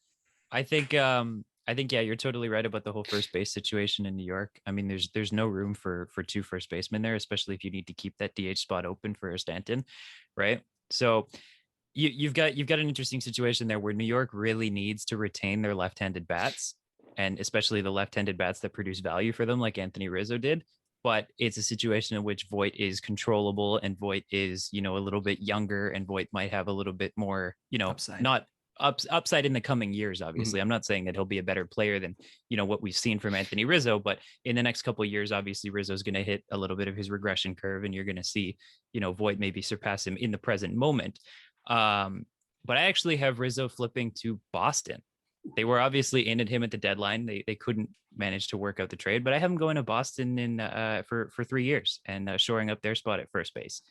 I think yeah, you're totally right about the whole first base situation in New York. I mean, there's no room for two first basemen there, especially if you need to keep that DH spot open for a Stanton, right? So you've got an interesting situation there where New York really needs to retain their left-handed bats, and especially the left-handed bats that produce value for them, like Anthony Rizzo did. But it's a situation in which Voigt is controllable, and Voigt is, a little bit younger, and Voigt might have a little bit more, upside. not upside in the coming years. Mm-hmm. Obviously, I'm not saying that he'll be a better player than what we've seen from Anthony Rizzo, but in the next couple of years, obviously Rizzo's going to hit a little bit of his regression curve, and you're going to see Voigt maybe surpass him in the present moment. But I actually have Rizzo flipping to Boston. They were obviously in at him at the deadline. They couldn't manage to work out the trade, but I have him going to Boston in for 3 years and shoring up their spot at first base.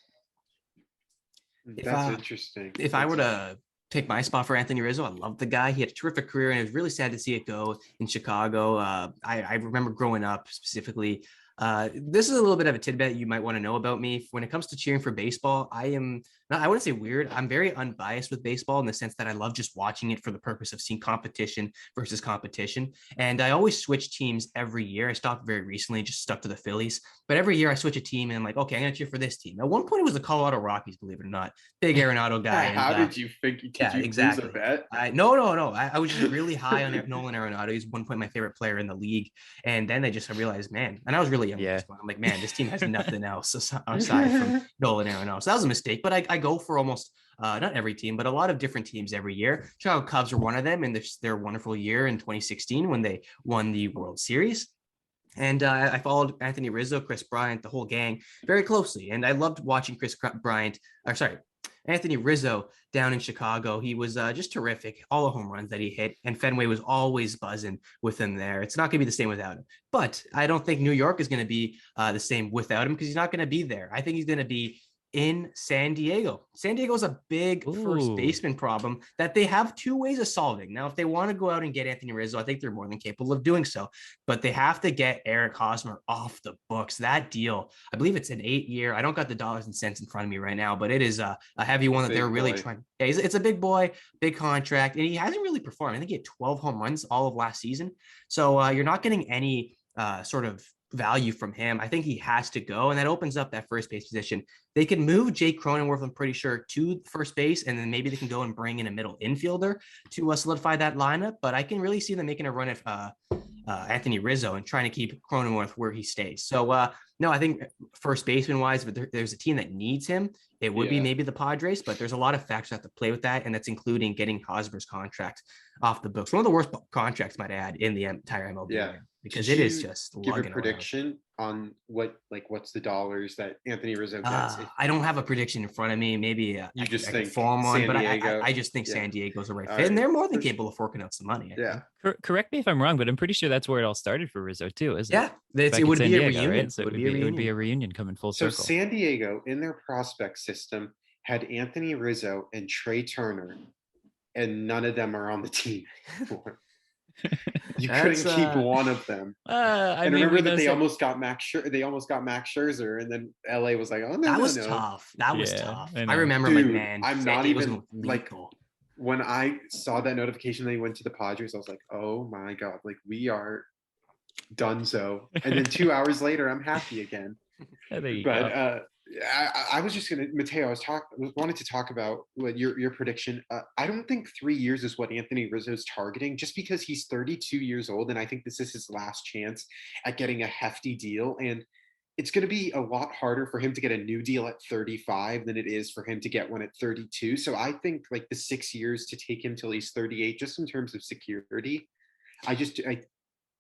That's interesting. If I were to pick my spot for Anthony Rizzo, I love the guy. He had a terrific career, and it was really sad to see it go in Chicago. I remember growing up specifically. This is a little bit of a tidbit you might want to know about me. When it comes to cheering for baseball, I wouldn't say weird. I'm very unbiased with baseball in the sense that I love just watching it for the purpose of seeing competition versus competition. And I always switch teams every year. I stopped very recently, just stuck to the Phillies. But every year I switch a team and I'm like, okay, I'm going to cheer for this team. At one point it was the Colorado Rockies, believe it or not. Big Arenado guy. How did you think? Did you exactly. lose a bet? No. I was just really high on Nolan Arenado. He's one point my favorite player in the league. And then I realized, man, and I was really young. Yeah. I'm like, man, this team has nothing else aside from Nolan Arenado. So that was a mistake. But I go for almost not every team, but a lot of different teams every year. Chicago Cubs are one of them, and their wonderful year in 2016 when they won the World Series. And I followed Anthony Rizzo, Chris Bryant, the whole gang very closely. And I loved watching Anthony Rizzo down in Chicago. He was just terrific. All the home runs that he hit, and Fenway was always buzzing with him there. It's not going to be the same without him. But I don't think New York is going to be the same without him, because he's not going to be there. I think he's going to be in San Diego. San Diego is a big first baseman problem that they have two ways of solving. Now, if they want to go out and get Anthony Rizzo, I think they're more than capable of doing so, but they have to get Eric Hosmer off the books. That deal, I believe it's an 8-year. I don't got the dollars and cents in front of me right now, but it is a heavy one that they're really trying. Yeah, it's a big boy, big contract, and he hasn't really performed. I think he had 12 home runs all of last season. So you're not getting any sort of value from him. I think he has to go, and that opens up that first base position. They can move Jake Cronenworth, I'm pretty sure, to first base, and then maybe they can go and bring in a middle infielder to solidify that lineup. But I can really see them making a run at Anthony Rizzo and trying to keep Cronenworth where he stays. So no, I think first baseman wise, but there's a team that needs him. It would be maybe the Padres, but there's a lot of factors that have to play with that, and that's including getting Hosmer's contract off the books. One of the worst contracts, might add, in the entire MLB. Yeah. Because it is just give a lugging prediction on what's the dollars that Anthony Rizzo gets. I don't have a prediction in front of me. Maybe you just I think could form one, San but Diego. I just think San Diego's a right fit, right. and they're more than capable of forking out some money. I think. Correct me if I'm wrong, but I'm pretty sure that's where it all started for Rizzo too, isn't it? It would be a reunion. Right? So it would be a reunion coming full So circle. San Diego, in their prospect system, had Anthony Rizzo and Trey Turner, and none of them are on the team anymore. You couldn't keep one of them. And remember that they almost got Max Scherzer, and then LA was like, "Oh no, that was tough. That was tough. I remember, dude, man, I'm not even like when I saw that notification they went to the Padres, I was like, "Oh my god, like we are donezo." And then 2 hours later, I'm happy again. But I was just gonna, Mateo. Wanted to talk about what your prediction. I don't think 3 years is what Anthony Rizzo's targeting, just because he's 32 years old, and I think this is his last chance at getting a hefty deal. And it's going to be a lot harder for him to get a new deal at 35 than it is for him to get one at 32. So I think like the 6 years to take him till he's 38, just in terms of security.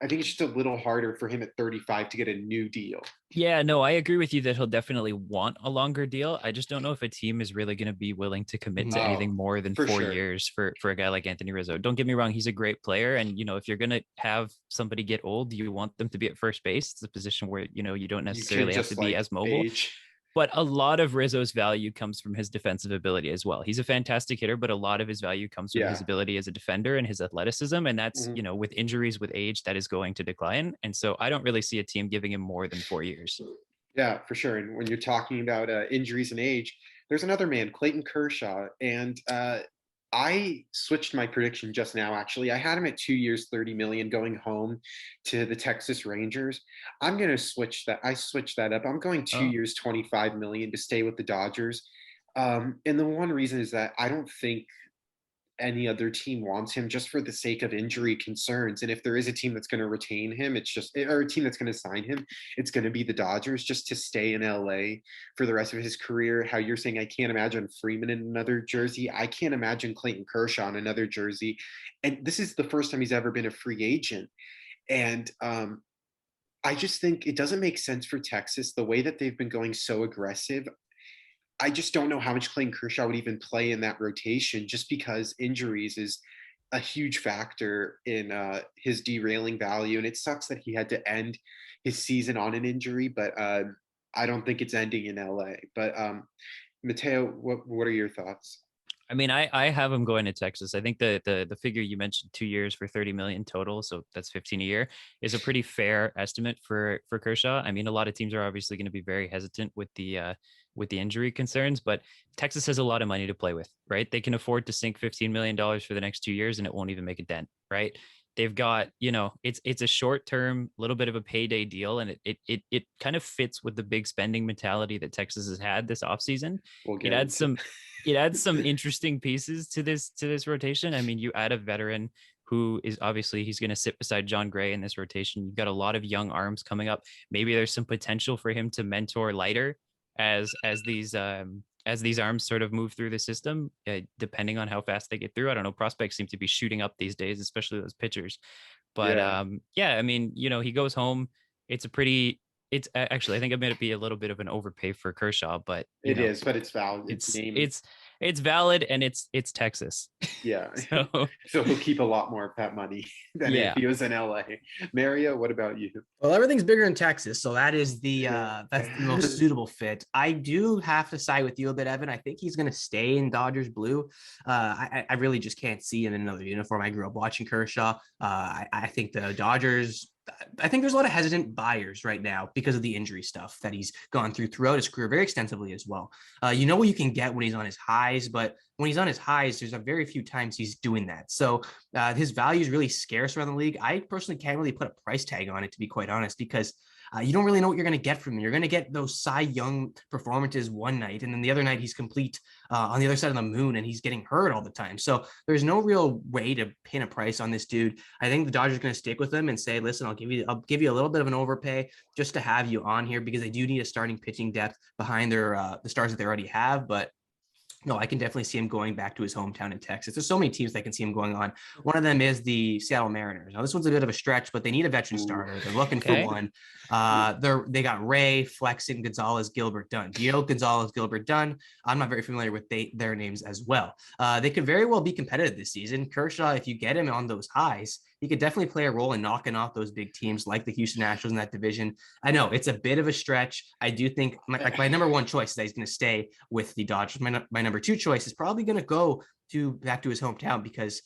I think it's just a little harder for him at 35 to get a new deal. Yeah, no, I agree with you that he'll definitely want a longer deal. I just don't know if a team is really going to be willing to commit to anything more than 4 years for a guy like Anthony Rizzo. Don't get me wrong, he's a great player. And, if you're going to have somebody get old, you want them to be at first base. It's a position where, you don't necessarily have to be as mobile. But a lot of Rizzo's value comes from his defensive ability as well. He's a fantastic hitter, but a lot of his value comes from his ability as a defender and his athleticism. And that's, with injuries, with age, that is going to decline. And so I don't really see a team giving him more than 4 years. Yeah, for sure. And when you're talking about injuries and age, there's another man, Clayton Kershaw. And I switched my prediction just now, actually. I had him at 2 years, 30 million, going home to the Texas Rangers. I'm going to switch that. I switched that up. I'm going 2 years, 25 million to stay with the Dodgers. And the one reason is that I don't think any other team wants him, just for the sake of injury concerns. And if there is a team that's going to retain him, or a team that's going to sign him, it's going to be the Dodgers, just to stay in LA for the rest of his career. How you're saying, I can't imagine Freeman in another jersey. I can't imagine Clayton Kershaw in another jersey. And this is the first time he's ever been a free agent. And I just think it doesn't make sense for Texas, the way that they've been going so aggressive. I just don't know how much Clayton Kershaw would even play in that rotation, just because injuries is a huge factor in his derailing value. And it sucks that he had to end his season on an injury, but I don't think it's ending in LA. But Mateo, what are your thoughts? I mean, I have him going to Texas. I think the figure you mentioned, 2 years for 30 million total, so that's 15 a year, is a pretty fair estimate for Kershaw. I mean, a lot of teams are obviously going to be very hesitant with the injury concerns, but Texas has a lot of money to play with, right? They can afford to sink $15 million for the next 2 years and it won't even make a dent, right? They've got, it's a short-term, little bit of a payday deal, and it kind of fits with the big spending mentality that Texas has had this offseason. It adds some interesting pieces to this rotation. I mean, you add a veteran who is obviously, he's going to sit beside John Gray in this rotation. You've got a lot of young arms coming up. Maybe there's some potential for him to mentor Leiter as these arms sort of move through the system, depending on how fast they get through. I don't know. Prospects seem to be shooting up these days, especially those pitchers. But I mean, he goes home. It's actually, I think it might be a little bit of an overpay for Kershaw, but but it's valid. It's valid, and it's Texas. Yeah. So he'll keep a lot more of that money than if he was in LA. Mario, what about you? Well, everything's bigger in Texas, so that is that's the most suitable fit. I do have to side with you a bit, Evan. I think he's going to stay in Dodgers blue. I really just can't see him in another uniform. I grew up watching Kershaw. I think the Dodgers. I think there's a lot of hesitant buyers right now because of the injury stuff that he's gone throughout his career very extensively as well. What you can get when he's on his highs, but when he's on his highs, there's a very few times he's doing that. So his value is really scarce around the league. I personally can't really put a price tag on it, to be quite honest, because you don't really know what you're going to get from him. You're going to get those Cy Young performances one night, and then the other night he's complete on the other side of the moon, and he's getting hurt all the time. So there's no real way to pin a price on this dude. I think the Dodgers are going to stick with him and say, listen, I'll give you a little bit of an overpay just to have you on here, because they do need a starting pitching depth behind their the stars that they already have. But no, I can definitely see him going back to his hometown in Texas. There's so many teams that can see him going on. One of them is the Seattle Mariners. Now, this one's a bit of a stretch, but they need a veteran starter. They're looking for one. They got Ray, Flexen, Gonzalez, Gilbert, Dunn. Do you know Gonzalez, Gilbert, Dunn? I'm not very familiar with their names as well. They could very well be competitive this season. Kershaw, if you get him on those highs, he could definitely play a role in knocking off those big teams like the Houston Astros in that division. I know it's a bit of a stretch. I do think my number one choice is that he's going to stay with the Dodgers. My number two choice is probably going to go back to his hometown, because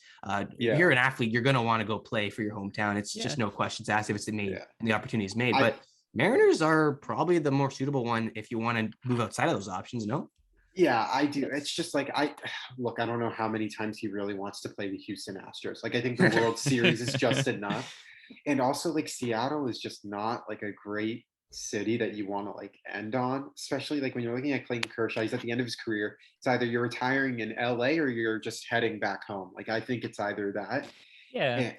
if you're an athlete, you're going to want to go play for your hometown. It's just no questions asked if it's made and the opportunity is made. But Mariners are probably the more suitable one if you want to move outside of those options. No. Yeah, I do. It's just like, I don't know how many times he really wants to play the Houston Astros. Like, I think the World Series is just enough. And also, like, Seattle is just not like a great city that you want to like end on, especially like when you're looking at Clayton Kershaw. He's at the end of his career. It's either you're retiring in LA or you're just heading back home. Like, I think it's either that. Yeah.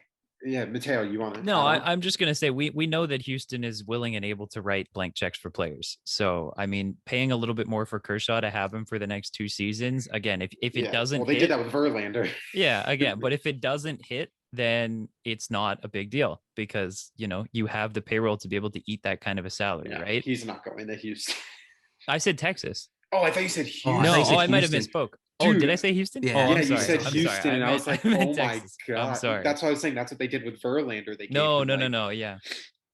Yeah, Mateo, you want to? No, I'm just going to say we know that Houston is willing and able to write blank checks for players. So, I mean, paying a little bit more for Kershaw to have him for the next 2 seasons, again, if it doesn't well, they did that with Verlander. Yeah, again, but if it doesn't hit, then it's not a big deal, because, you know, you have the payroll to be able to eat that kind of a salary, right? He's not going to Houston. I said Texas. Oh, I thought you said Houston. I might have misspoke. Dude. Oh, did I say Houston? Yeah, I'm you sorry. said Houston, and I was like, oh my God. I'm sorry. That's what I was saying. That's what they did with Verlander. They No. Yeah.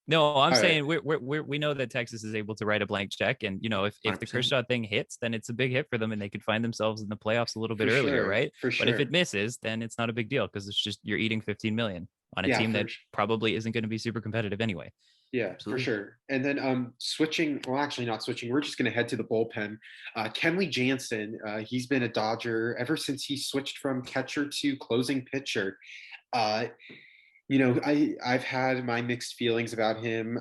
No, I'm saying we know that Texas is able to write a blank check, and, you know, if the Kershaw thing hits, then it's a big hit for them, and they could find themselves in the playoffs a little bit earlier, right? For sure. But if it misses, then it's not a big deal, because it's just you're eating 15 million on a team that probably isn't going to be super competitive anyway. Yeah, Absolutely. for sure. And then not switching. We're just going to head to the bullpen. Kenley Jansen, he's been a Dodger ever since he switched from catcher to closing pitcher. You know, I've had my mixed feelings about him.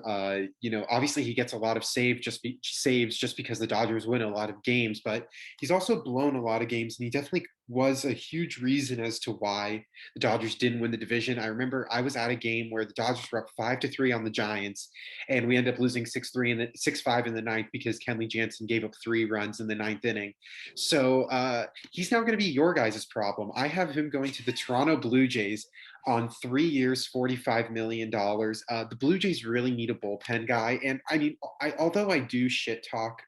You know, obviously he gets a lot of saves just because the Dodgers win a lot of games, but he's also blown a lot of games, and he definitely was a huge reason as to why the Dodgers didn't win the division. I remember I was at a game where the Dodgers were up 5-3 on the Giants, and we ended up losing 6-3 and 6-5 in the ninth because Kenley Jansen gave up 3 runs in the ninth inning. So he's now going to be your guys' problem. I have him going to the Toronto Blue Jays on 3 years, $45 million. The Blue Jays really need a bullpen guy. And I mean, although I do shit talk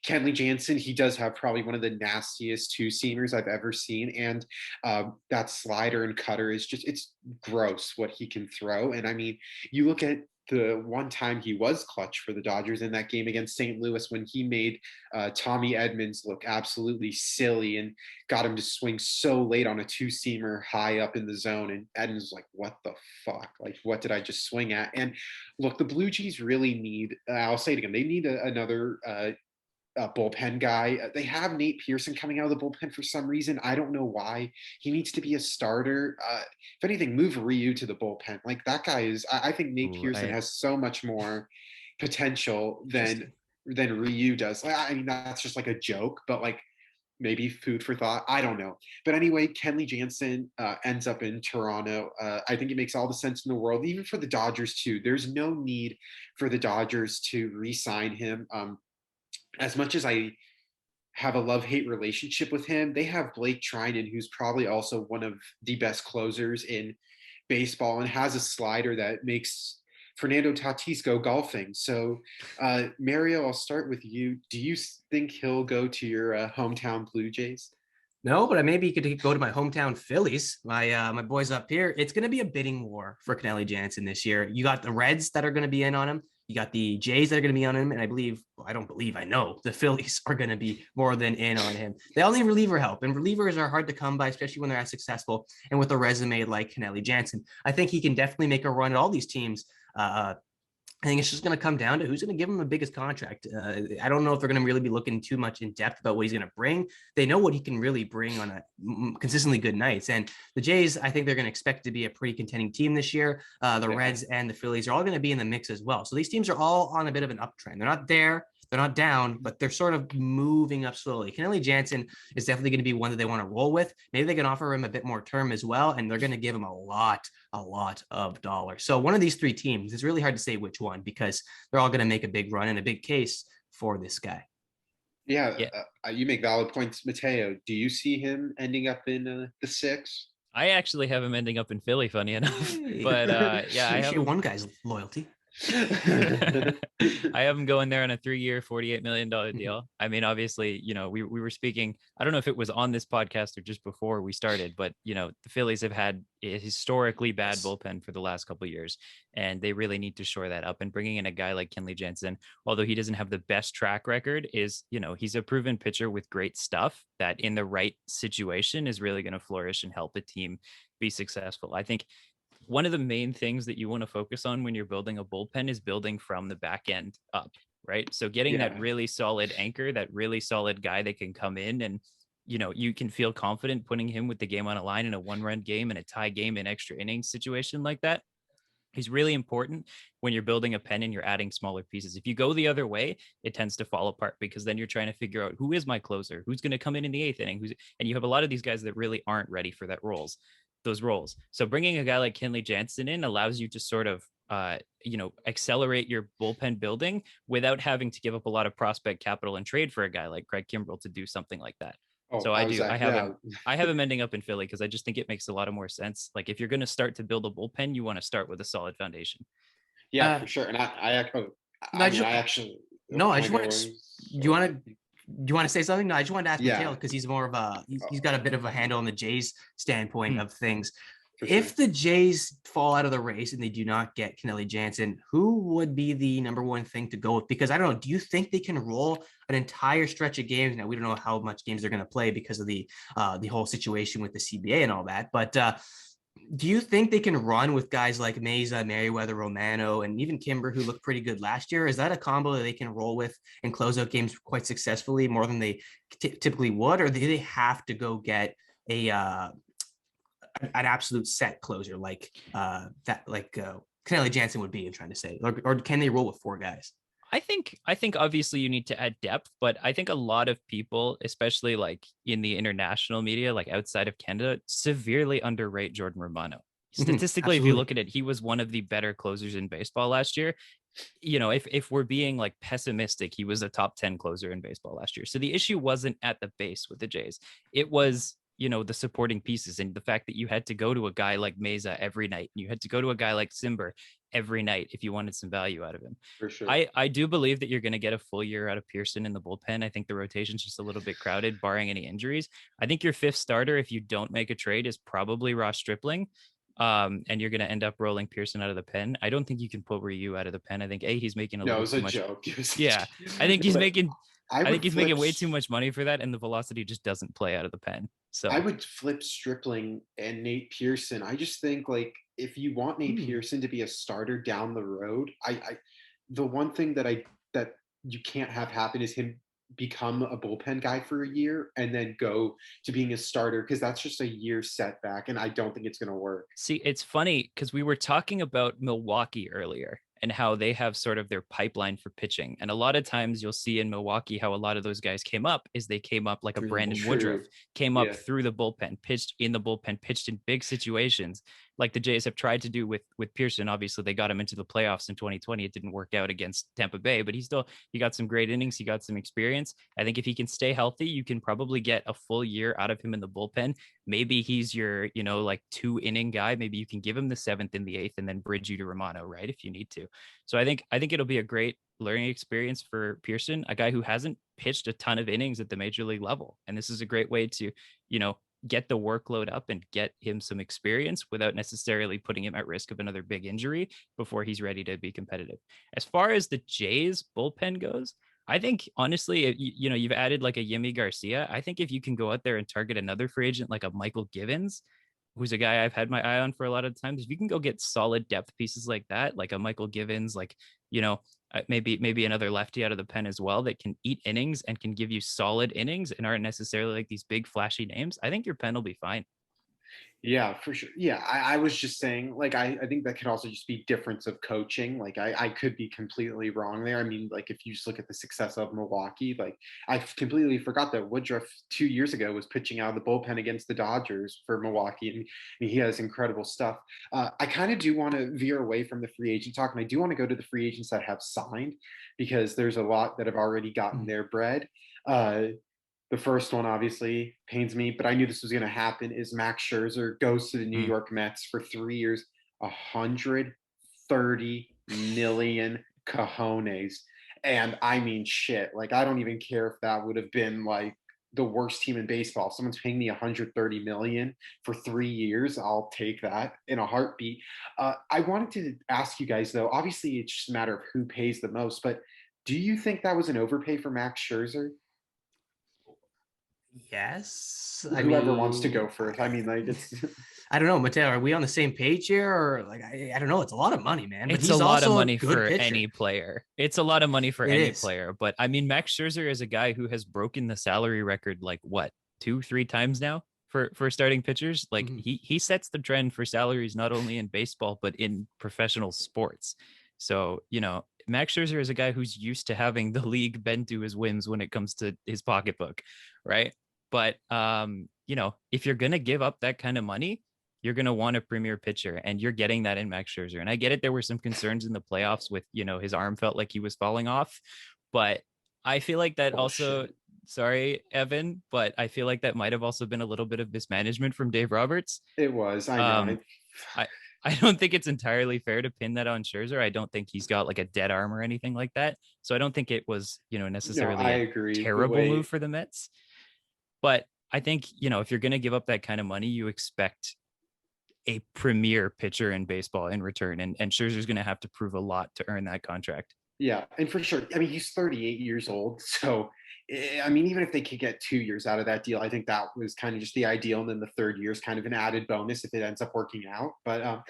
Kenley Jansen, he does have probably one of the nastiest two-seamers I've ever seen. And that slider and cutter is just, it's gross what he can throw. And I mean, you look at the one time he was clutch for the Dodgers in that game against St. Louis when he made Tommy Edmonds look absolutely silly and got him to swing so late on a two-seamer high up in the zone. And Edmonds was like, what the fuck? Like, what did I just swing at? And look, the Blue Jays really need, I'll say it again, they need another bullpen guy. They have Nate Pearson coming out of the bullpen for some reason. I don't know why. He needs to be a starter. If anything, move Ryu to the bullpen. Like, that guy is, I think Nate Pearson has so much more potential than Ryu does. I mean, that's just like a joke, but like, maybe food for thought. I don't know. But anyway, Kenley Jansen ends up in Toronto. I think it makes all the sense in the world, even for the Dodgers too. There's no need for the Dodgers to re-sign him. As much as I have a love-hate relationship with him, they have Blake Trinan, who's probably also one of the best closers in baseball and has a slider that makes Fernando Tatis go golfing. So, Mario, I'll start with you. Do you think he'll go to your hometown Blue Jays? No, but maybe you could go to my hometown Phillies, my boys up here. It's going to be a bidding war for Kenley Jansen this year. You got the Reds that are going to be in on him. You got the Jays that are going to be on him. And I know the Phillies are going to be more than in on him. They all need reliever help, and relievers are hard to come by, especially when they're as successful and with a resume like Kenley Jansen. I think he can definitely make a run at all these teams I think it's just going to come down to who's going to give him the biggest contract. I don't know if they're going to really be looking too much in depth about what he's going to bring. They know what he can really bring on a consistently good nights. And the Jays, I think they're going to expect to be a pretty contending team this year. The Reds and the Phillies are all going to be in the mix as well. So these teams are all on a bit of an uptrend. They're not there. They're not down, but they're sort of moving up slowly. Kenley Jansen is definitely going to be one that they want to roll with. Maybe they can offer him a bit more term as well, and they're going to give him a lot of dollars. So one of these three teams, it's really hard to say which one because they're all going to make a big run and a big case for this guy. Yeah, you make valid points, Mateo. Do you see him ending up in the 6? I actually have him ending up in Philly, funny enough. But yeah, I have one guy's loyalty. I have him going there on a 3-year, $48 million deal. I mean, obviously, we were speaking, I don't know if it was on this podcast or just before we started, but, the Phillies have had a historically bad bullpen for the last couple of years, and they really need to shore that up. And bringing in a guy like Kenley Jansen, although he doesn't have the best track record, is, he's a proven pitcher with great stuff that in the right situation is really going to flourish and help a team be successful. I think one of the main things that you want to focus on when you're building a bullpen is building from the back end up, right? So getting that really solid anchor, that really solid guy that can come in and, you can feel confident putting him with the game on a line in a 1-run game and a tie game in extra innings situation like that. He's really important when you're building a pen and you're adding smaller pieces. If you go the other way, it tends to fall apart because then you're trying to figure out who is my closer, who's going to come in the 8th inning, and you have a lot of these guys that really aren't ready for those roles. So bringing a guy like Kenley Jansen in allows you to sort of, accelerate your bullpen building without having to give up a lot of prospect capital and trade for a guy like Craig Kimbrell to do something like that. So I have him ending up in Philly because I just think it makes a lot of more sense. Like if you're going to start to build a bullpen, you want to start with a solid foundation. Yeah, for sure. And I actually. No, I just want to. Do you want to say something? No, I just wanted to ask Mateo because he's more of he's got a bit of a handle on the Jays standpoint of things. If the Jays fall out of the race and they do not get Kenley Jansen, who would be the number one thing to go with? Because I don't know, do you think they can roll an entire stretch of games? Now, we don't know how much games they're going to play because of the whole situation with the CBA and all that. But do you think they can run with guys like Meza, Merriweather, Romano, and even Kimber, who looked pretty good last year? Is that a combo that they can roll with and close out games quite successfully, more than they typically would? Or do they have to go get an absolute set closer like Kenley Jansen would be, I'm trying to say, or can they roll with 4 guys? I think obviously you need to add depth, but I think a lot of people, especially like in the international media, like outside of Canada, severely underrate Jordan Romano. Statistically, if you look at it, he was one of the better closers in baseball last year. If we're being like pessimistic, he was a top 10 closer in baseball last year. So the issue wasn't at the base with the Jays. It was, the supporting pieces and the fact that you had to go to a guy like Meza every night. You had to go to a guy like Simber every night if you wanted some value out of him. For sure. I do believe that you're going to get a full year out of Pearson in the bullpen. I think the rotation's just a little bit crowded, barring any injuries. I think your 5th starter, if you don't make a trade, is probably Ross Stripling. And you're going to end up rolling Pearson out of the pen. I don't think you can pull Ryu out of the pen. I think he's making a little too much. Yeah, I think he's making. I think he's making way too much money for that, and the velocity just doesn't play out of the pen. So I would flip Stripling and Nate Pearson. I just think like if you want Nate Pearson to be a starter down the road, the one thing that you can't have happen is him become a bullpen guy for a year and then go to being a starter, because that's just a year setback, and I don't think it's going to work. See, it's funny because we were talking about Milwaukee earlier and how they have sort of their pipeline for pitching. And a lot of times you'll see in Milwaukee how a lot of those guys came up is they came up like a Brandon Woodruff, came up through the bullpen, pitched in the bullpen, pitched in big situations like the Jays have tried to do with Pearson. Obviously, they got him into the playoffs in 2020. It didn't work out against Tampa Bay, but he got some great innings. He got some experience. I think if he can stay healthy, you can probably get a full year out of him in the bullpen. Maybe he's your, like 2-inning guy. Maybe you can give him the 7th and the 8th and then bridge you to Romano, right? If you need to. So I think it'll be a great learning experience for Pearson, a guy who hasn't pitched a ton of innings at the major league level. And this is a great way to, get the workload up and get him some experience without necessarily putting him at risk of another big injury before he's ready to be competitive. As far as the Jays bullpen goes, I think honestly, you've added like a Yimi Garcia. I think if you can go out there and target another free agent like a Michael Givens, who's a guy I've had my eye on for a lot of times, if you can go get solid depth pieces like that, like a Michael Givens, like maybe another lefty out of the pen as well that can eat innings and can give you solid innings and aren't necessarily like these big flashy names, I think your pen will be fine. Yeah, for sure. Yeah, I was just saying, like, I think that could also just be difference of coaching. Like, I could be completely wrong there. I mean, like, if you just look at the success of Milwaukee, like, I completely forgot that Woodruff 2 years ago was pitching out of the bullpen against the Dodgers for Milwaukee, and he has incredible stuff. I kind of do want to veer away from the free agent talk, and I do want to go to the free agents that have signed because there's a lot that have already gotten their bread. Uh, the first one obviously pains me, but I knew this was going to happen. Is Max Scherzer goes to the New York Mets for 3 years, 130 million cojones, and I mean shit. Like I don't even care if that would have been like the worst team in baseball. If someone's paying me 130 million for 3 years, I'll take that in a heartbeat. I wanted to ask you guys though. Obviously, it's just a matter of who pays the most, but do you think that was an overpay for Max Scherzer? Yes. Whoever wants to go first. I mean, like it's I don't know, Mateo, are we on the same page here? Or like, I don't know. It's a lot of money, man, but It's a he's lot of also a money good for pitcher. any player. It's a lot of money for It any is. player. But I mean, Max Scherzer is a guy who has broken the salary record like what, 2-3 times now for starting pitchers. Like Mhm. he sets the trend for salaries not only in baseball but in professional sports. So Max Scherzer is a guy who's used to having the league bend to his whims when it comes to his pocketbook, right? But if you're gonna give up that kind of money, you're going to want a premier pitcher, and you're getting that in Max Scherzer. And I get it. There were some concerns in the playoffs with, his arm felt like he was falling off, but I feel like that also, bullshit. sorry, Evan, but I feel like that might have also been a little bit of mismanagement from Dave Roberts. It was. I know. Um, I, I don't think it's entirely fair to pin that on Scherzer. I don't think he's got like a dead arm or anything like that. So I don't think it was, No, I necessarily a agree. The terrible move way for the Mets. But I think, if you're going to give up that kind of money, you expect a premier pitcher in baseball in return. And Scherzer's going to have to prove a lot to earn that contract. yeah, and for sure. I mean, he's 38 years old. So I mean, even if they could get 2 years out of that deal, I think that was kind of just the ideal. And then the third year is kind of an added bonus if it ends up working out. But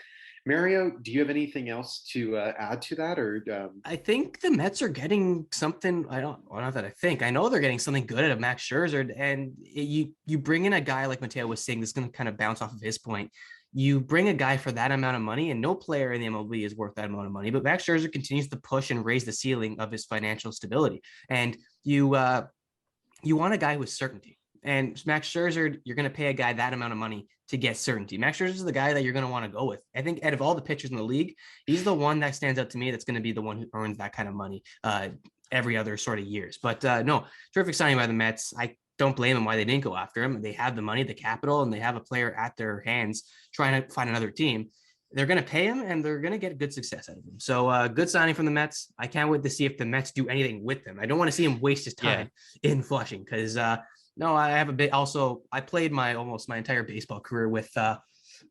Mario, do you have anything else to add to that? Or I think the Mets are getting something. Not that I think. I know they're getting something good out of Max Scherzer. And you bring in a guy like Mateo was saying, that's going to kind of bounce off of his point. You bring a guy for that amount of money, and no player in the MLB is worth that amount of money. But Max Scherzer continues to push and raise the ceiling of his financial stability. And you want a guy with certainty. And Max Scherzer, you're going to pay a guy that amount of money to get certainty. Max Scherzer is the guy that you're going to want to go with. I think out of all the pitchers in the league, he's the one that stands out to me that's going to be the one who earns that kind of money every other sort of years. But no, terrific signing by the Mets. I don't blame them why they didn't go after him. They have the money, the capital, and they have a player at their hands trying to find another team. They're going to pay him, and they're going to get good success out of him. So good signing from the Mets. I can't wait to see if the Mets do anything with him. I don't want to see him waste his time in Flushing because no, I have a bit. Also, I played almost my entire baseball career with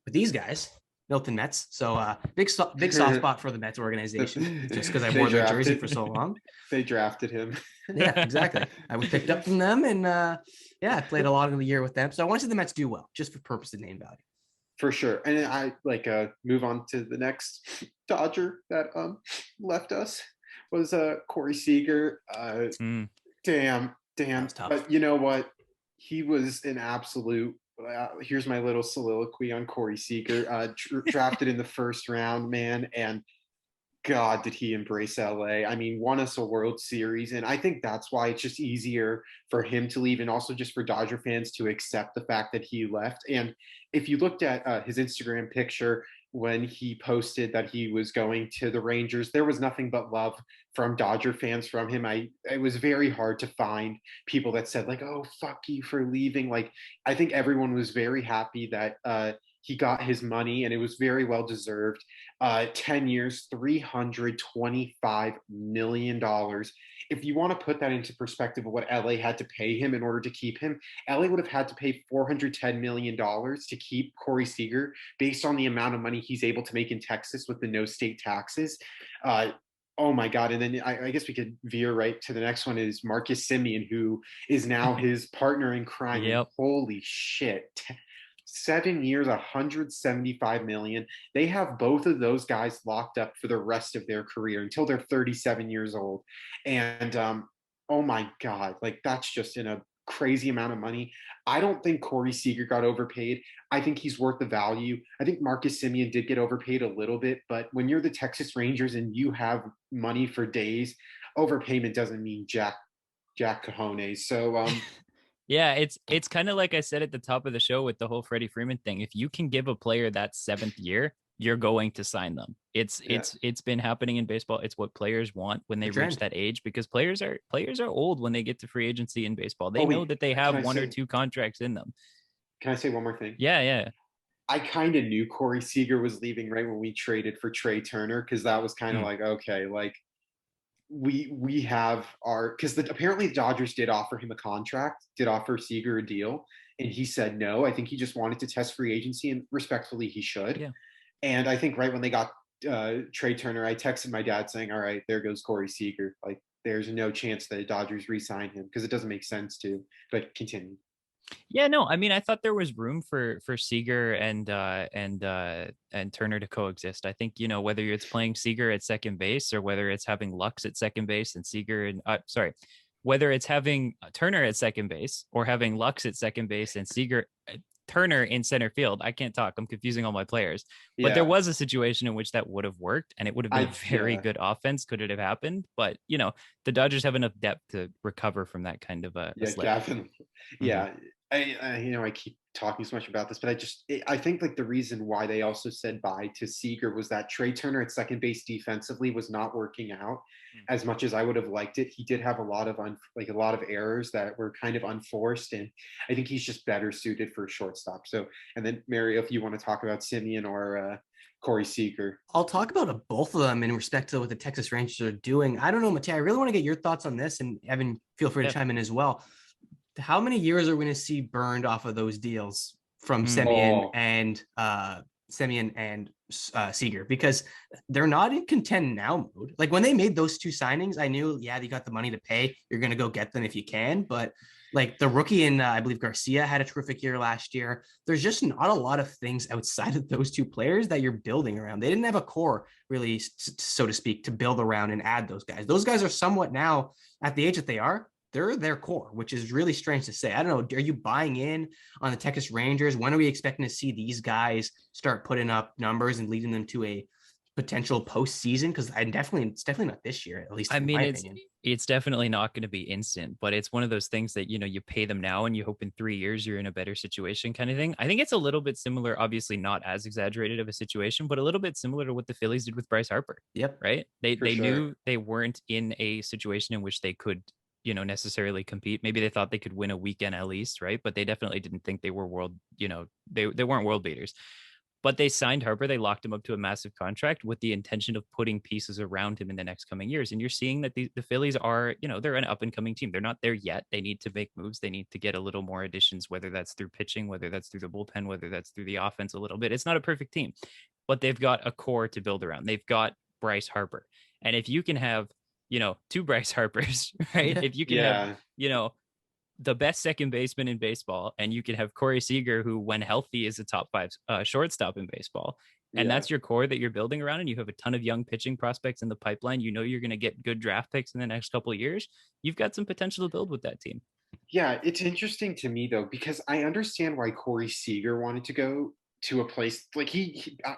these guys, Milton Mets. So big soft spot for the Mets organization just because I wore their jersey for so long. They drafted him. Yeah, exactly. I was picked up from them, and I played a lot of the year with them. So I want to see the Mets do well, just for purpose of name value. For sure. And I like move on to the next Dodger that left us was Corey Seager. Damn. But you know what? He was an absolute. Here's my little soliloquy on Corey Seager. Drafted in the first round, man, and God, did he embrace LA? I mean, won us a World Series. And I think that's why it's just easier for him to leave and also just for Dodger fans to accept the fact that he left. And if you looked at his Instagram picture when he posted that he was going to the Rangers, there was nothing but love from Dodger fans from him. It was very hard to find people that said like, oh, fuck you for leaving. Like, I think everyone was very happy that he got his money, and it was very well deserved. 10 years, $325 million. If you want to put that into perspective of what LA had to pay him in order to keep him, LA would have had to pay $410 million to keep Corey Seager based on the amount of money he's able to make in Texas with the no state taxes. Oh my God. And then I guess we could veer right to the next one is Marcus Semien, who is now his partner in crime. Yep. Holy shit. 7 years, 175 million. They have both of those guys locked up for the rest of their career until they're 37 years old. And oh my God, like that's just in a crazy amount of money. I don't think Corey Seager got overpaid. I think he's worth the value. I think Marcus Semien did get overpaid a little bit, but when you're the Texas Rangers and you have money for days, overpayment doesn't mean Jack cojones. So Yeah, it's kind of like I said at the top of the show with the whole Freddie Freeman thing. If you can give a player that 7th year, you're going to sign them. yeah. It's been happening in baseball. It's what players want when they The reach trend. that age, because players are old when they get to free agency in baseball. They Oh know wait, that they can have I one or say two contracts in them. can I say one more thing? Yeah, yeah. I kind of knew Corey Seager was leaving right when we traded for Trey Turner, because that was kind of Mm. like, okay, like we have our, because apparently the Dodgers did offer him a contract, did offer Seager a deal, and he said no. I think he just wanted to test free agency, and respectfully he should. Yeah. And I think right when they got Trey Turner, I texted my dad saying, all right, there goes Corey Seager. Like there's no chance that the Dodgers re-sign him because it doesn't make sense to. But continue. Yeah, no, I mean, I thought there was room for Seager and Turner to coexist. I think, whether it's playing Seager at second base or whether it's having Lux at second base and Seager and whether it's having Turner at second base or having Lux at second base and Seager Turner in center field. I can't talk. I'm confusing all my players. But there Yeah, was a situation in which that would have worked and it would have been a very yeah, good offense. Could it have happened? But, the Dodgers have enough depth to recover from that kind of a yeah, slip. Gavin. Mhm. Yeah, I keep talking so much about this, but I think like the reason why they also said bye to Seager was that Trey Turner at second base defensively was not working out as much as I would have liked it. He did have a lot of a lot of errors that were kind of unforced, and I think he's just better suited for a shortstop. So, and then Mario, if you want to talk about Simeon or Corey Seager. I'll talk about both of them in respect to what the Texas Rangers are doing. I don't know, Matei. I really want to get your thoughts on this, and Evan, feel free to Yeah. chime in as well. How many years are we going to see burned off of those deals from Mm. Oh, Semien and Seager? Because they're not in contend now mode. Like when they made those two signings, I knew, yeah, you got the money to pay. You're going to go get them if you can. But like the rookie in, I believe Garcia had a terrific year last year. There's just not a lot of things outside of those two players that you're building around. They didn't have a core, really, so to speak, to build around and add those guys. Those guys are somewhat now at the age that they are. They're their core, which is really strange to say. I don't know. Are you buying in on the Texas Rangers? When are we expecting to see these guys start putting up numbers and leading them to a potential postseason? Because it's definitely not this year, at least I in mean, my it's opinion. it's definitely not going to be instant, but it's one of those things that you pay them now and you hope in 3 years you're in a better situation, kind of thing. I think it's a little bit similar, obviously not as exaggerated of a situation, but a little bit similar to what the Phillies did with Bryce Harper, Yep. right? They for they sure. knew they weren't in a situation in which they could necessarily compete. Maybe they thought they could win a weekend at least, right? But they definitely didn't think they were they weren't world beaters. But they signed Harper. They locked him up to a massive contract with the intention of putting pieces around him in the next coming years. And you're seeing that the Phillies are, they're an up and coming team. They're not there yet. They need to make moves. They need to get a little more additions, whether that's through pitching, whether that's through the bullpen, whether that's through the offense a little bit. It's not a perfect team, but they've got a core to build around. They've got Bryce Harper. And if you can have, two Bryce Harpers, right? If you can have, Yeah, the best second baseman in baseball, and you can have Corey Seager, who, when healthy, is a top 5 shortstop in baseball. And yeah. that's your core that you're building around, and you have a ton of young pitching prospects in the pipeline. You're going to get good draft picks in the next couple of years. You've got some potential to build with that team. Yeah, it's interesting to me though, because I understand why Corey Seager wanted to go to a place like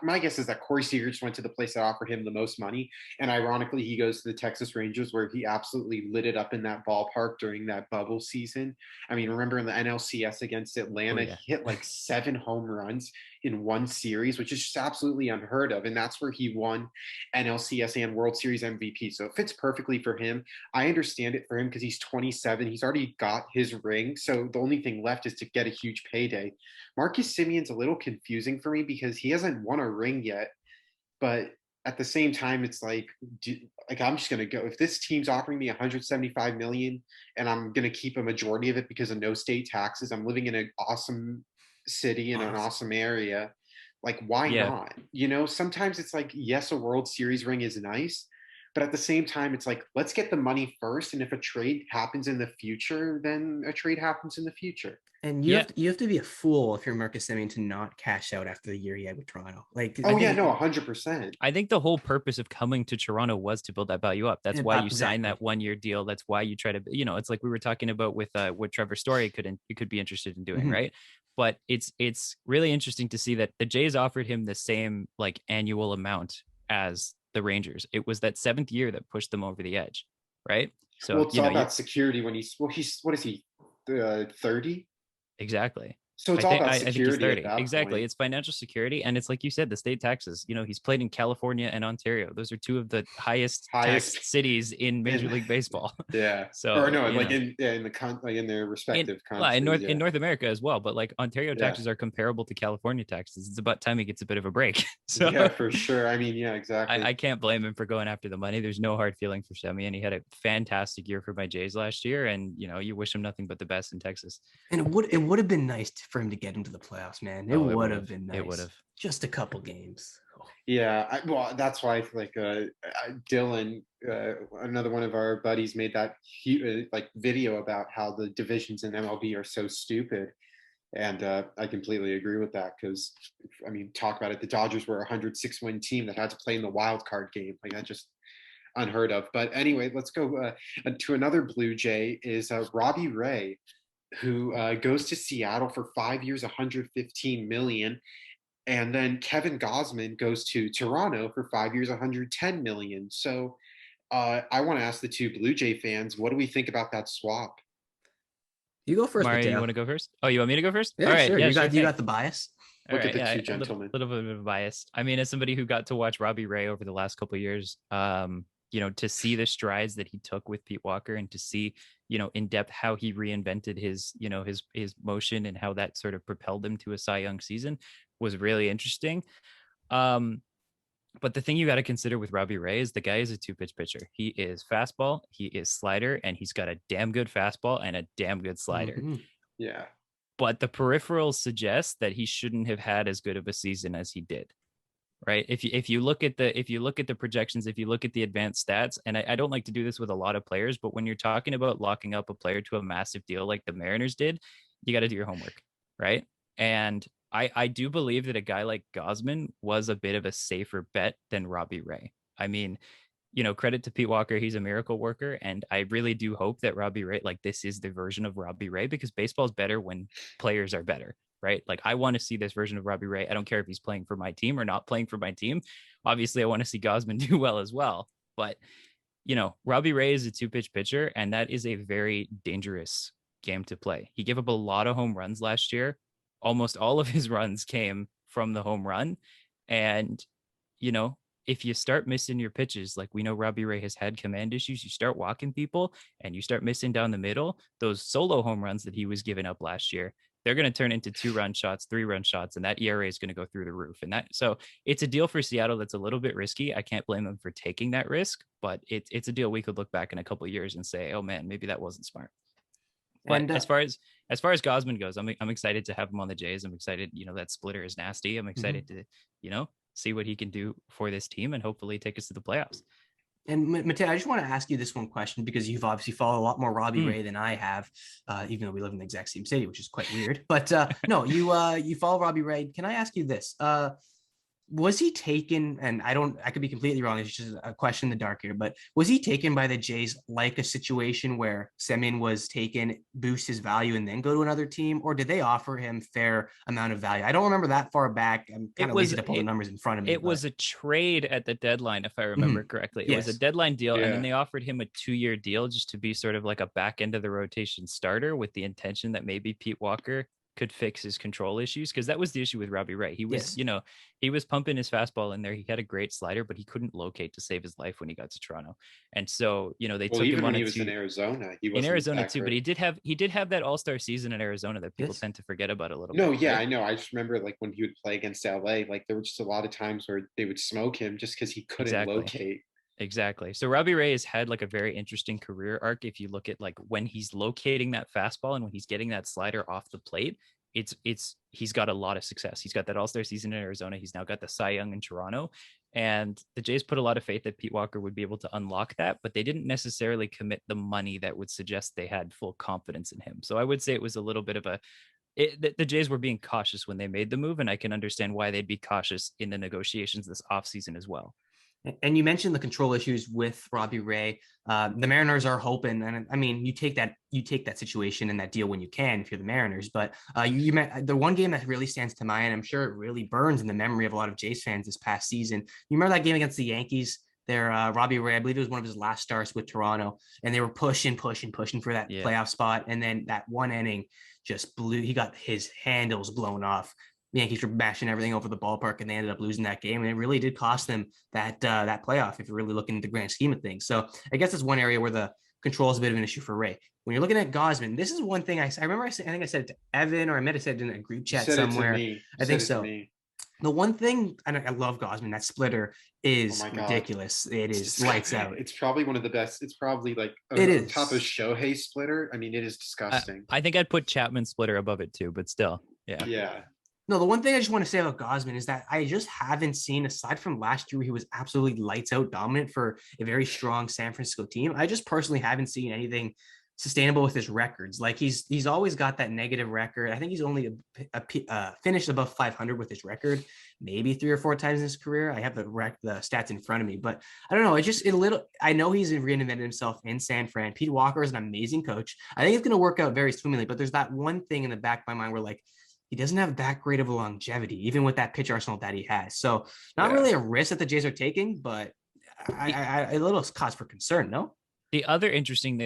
my guess is that Corey Seager just went to the place that offered him the most money. And ironically, he goes to the Texas Rangers where he absolutely lit it up in that ballpark during that bubble season. I mean, remember in the NLCS against Oh Atlanta, yeah. he hit like 7 home runs in one series, which is just absolutely unheard of. And that's where he won NLCS and World Series MVP. So it fits perfectly for him. I understand it for him because he's 27. He's already got his ring. So the only thing left is to get a huge payday. Marcus Simeon's a little confusing for me because he hasn't won a ring yet, but at the same time, it's like, I'm just gonna go. If this team's offering me 175 million, and I'm gonna keep a majority of it because of no state taxes, I'm living in an awesome city in an awesome area. Like, why Yeah. not? Sometimes it's like, yes, a World Series ring is nice, But at the same time, it's like, let's get the money first. And if a trade happens in the future, then a trade happens in the future. And Yeah, you have to be a fool if you're Marcus Semien to not cash out after the year he had with Toronto. Like I Oh yeah, think no, 100%. I think the whole purpose of coming to Toronto was to build that value up. That's why you sign exactly. that 1 year deal. That's why you try to, it's like we were talking about with what Trevor Story could be interested in doing, Mhm. right? But it's really interesting to see that the Jays offered him the same like annual amount as the Rangers. It was that 7th year that pushed them over the edge, right? Well, So it's all about security when he's what is he, 30? exactly. So it's all about I think he's security at 30. that Exactly. point. It's financial security. And it's like you said, the state taxes. He's played in California and Ontario. Those are two of the highest Highest taxed cities in Major in League Baseball. yeah, or So, no, like in the like in their in respective well, in countries. North in North America as well, but like Ontario Yeah, taxes are comparable to California taxes. It's about time he gets a bit of a break. So yeah, for sure. I mean, yeah, exactly. I can't blame him for going after the money. There's no hard feeling for Semi, and he had a fantastic year for my Jays last year. And you wish him nothing but the best in Texas. And it would have been nice for him to get into the playoffs, man. It Oh, would have been It would nice. have. Just a couple games. Oh. Yeah, well, that's why like Dylan, another one of our buddies, made that like video about how the divisions in MLB are so stupid, and I completely agree with that because, I mean, talk about it. The Dodgers were a 106-win team that had to play in the wild card game. Like that just unheard of. But anyway, let's go to another Blue Jay is Robbie Ray, who goes to Seattle for 5 years, 115 million. And then Kevin Gosman goes to Toronto for 5 years, 110 million. So I want to ask the two Blue Jay fans, what do we think about that swap? You go first, Mario, you Mateo. want to go first? Oh, you want me to go first? Yeah, All right. sure. Yeah, You sure got thing. the bias. All Look at right, the yeah, two a gentlemen. little bit of biased. I mean, as somebody who got to watch Robbie Ray over the last couple of years, to see the strides that he took with Pete Walker and to see, in depth how he reinvented his, his motion and how that sort of propelled him to a Cy Young season was really interesting. But the thing you got to consider with Robbie Ray is the guy is a 2-pitch pitcher. He is fastball, he is slider, and he's got a damn good fastball and a damn good slider. Mm-hmm. Yeah. But the peripherals suggest that he shouldn't have had as good of a season as he did. Right. If you look at the projections, if you look at the advanced stats, and I don't like to do this with a lot of players, but when you're talking about locking up a player to a massive deal like the Mariners did, you got to do your homework. Right. And I do believe that a guy like Gosman was a bit of a safer bet than Robbie Ray. I mean, credit to Pete Walker. He's a miracle worker. And I really do hope that Robbie Ray, like this is the version of Robbie Ray, because baseball is better when players are better, right? Like I want to see this version of Robbie Ray. I don't care if he's playing for my team or not playing for my team. Obviously, I want to see Gosman do well as well. But, Robbie Ray is a 2-pitch pitcher, and that is a very dangerous game to play. He gave up a lot of home runs last year. Almost all of his runs came from the home run. And, if you start missing your pitches, like we know Robbie Ray has had command issues, you start walking people and you start missing down the middle, those solo home runs that he was giving up last year, they're going to turn into 2-run shots, 3-run shots, and that ERA is going to go through the roof. So it's a deal for Seattle that's a little bit risky. I can't blame them for taking that risk, but it's a deal we could look back in a couple of years and say, oh man, maybe that wasn't smart. But And as far as Gosman goes, I'm excited to have him on the Jays. I'm excited, that splitter is nasty. I'm excited to, see what he can do for this team and hopefully take us to the playoffs. And Mateo, I just want to ask you this one question because you've obviously followed a lot more Robbie Ray than I have, even though we live in the exact same city, which is quite weird. But no, you follow Robbie Ray. Can I ask you this? Was he taken, and I could be completely wrong, it's just a question in the dark here, but was he taken by the Jays like a situation where Semien was taken, boost his value, and then go to another team? Or did they offer him fair amount of value? I don't remember that far back. I'm kind of lazy to pull the numbers in front of me. It was a trade at the deadline, if I remember correctly. It was a deadline deal, and then they offered him a 2-year deal just to be sort of like a back end of the rotation starter with the intention that maybe Pete Walker could fix his control issues, because that was the issue with Robbie Ray. He was, he was pumping his fastball in there. He had a great slider, but he couldn't locate to save his life when he got to Toronto. And so, they took him on when he was in Arizona. He was in Arizona too, but he did have that all-star season in Arizona that people tend to forget about a little bit. No, yeah, right? I know. I just remember like when he would play against LA, like there were just a lot of times where they would smoke him just because he couldn't locate. Exactly. So Robbie Ray has had like a very interesting career arc. If you look at like when he's locating that fastball and when he's getting that slider off the plate, he's got a lot of success. He's got that all-star season in Arizona. He's now got the Cy Young in Toronto. And the Jays put a lot of faith that Pete Walker would be able to unlock that, but they didn't necessarily commit the money that would suggest they had full confidence in him. So I would say it was a little bit of the Jays were being cautious when they made the move, and I can understand why they'd be cautious in the negotiations this offseason as well. And you mentioned the control issues with Robbie Ray. The Mariners are hoping, and I mean, you take that situation and that deal when you can if you're the Mariners. But you met the one game that really stands to mind. I'm sure it really burns in the memory of a lot of Jays fans this past season. You remember that game against the Yankees? There, Robbie Ray, I believe it was one of his last starts with Toronto, and they were pushing for that playoff spot. And then that one inning just blew. He got his handles blown off. The Yankees were bashing everything over the ballpark, and they ended up losing that game. And it really did cost them that playoff if you're really looking at the grand scheme of things. So I guess that's one area where the control is a bit of an issue for Ray. When you're looking at Gausman, this is one thing I remember. I think I said it to Evan, or I might have said it in a group chat somewhere. I think so. The one thing, and I love Gausman, that splitter is ridiculous. It is lights out. It's probably one of the best. It's probably like top of Shohei splitter. I mean, it is disgusting. I think I'd put Chapman splitter above it too, but still, yeah. Yeah. No, the one thing I just want to say about Gausman is that I just haven't seen, aside from last year, where he was absolutely lights out dominant for a very strong San Francisco team. I just personally haven't seen anything sustainable with his records. Like he's always got that negative record. I think he's only finished above 500 with his record, maybe 3 or 4 times in his career. I have the stats in front of me, but I don't know. I know he's reinvented himself in San Fran. Pete Walker is an amazing coach. I think it's going to work out very swimmingly, but there's that one thing in the back of my mind where like, he doesn't have that great of a longevity, even with that pitch arsenal that he has. So not really a risk that the Jays are taking, but a little cause for concern, no? The other interesting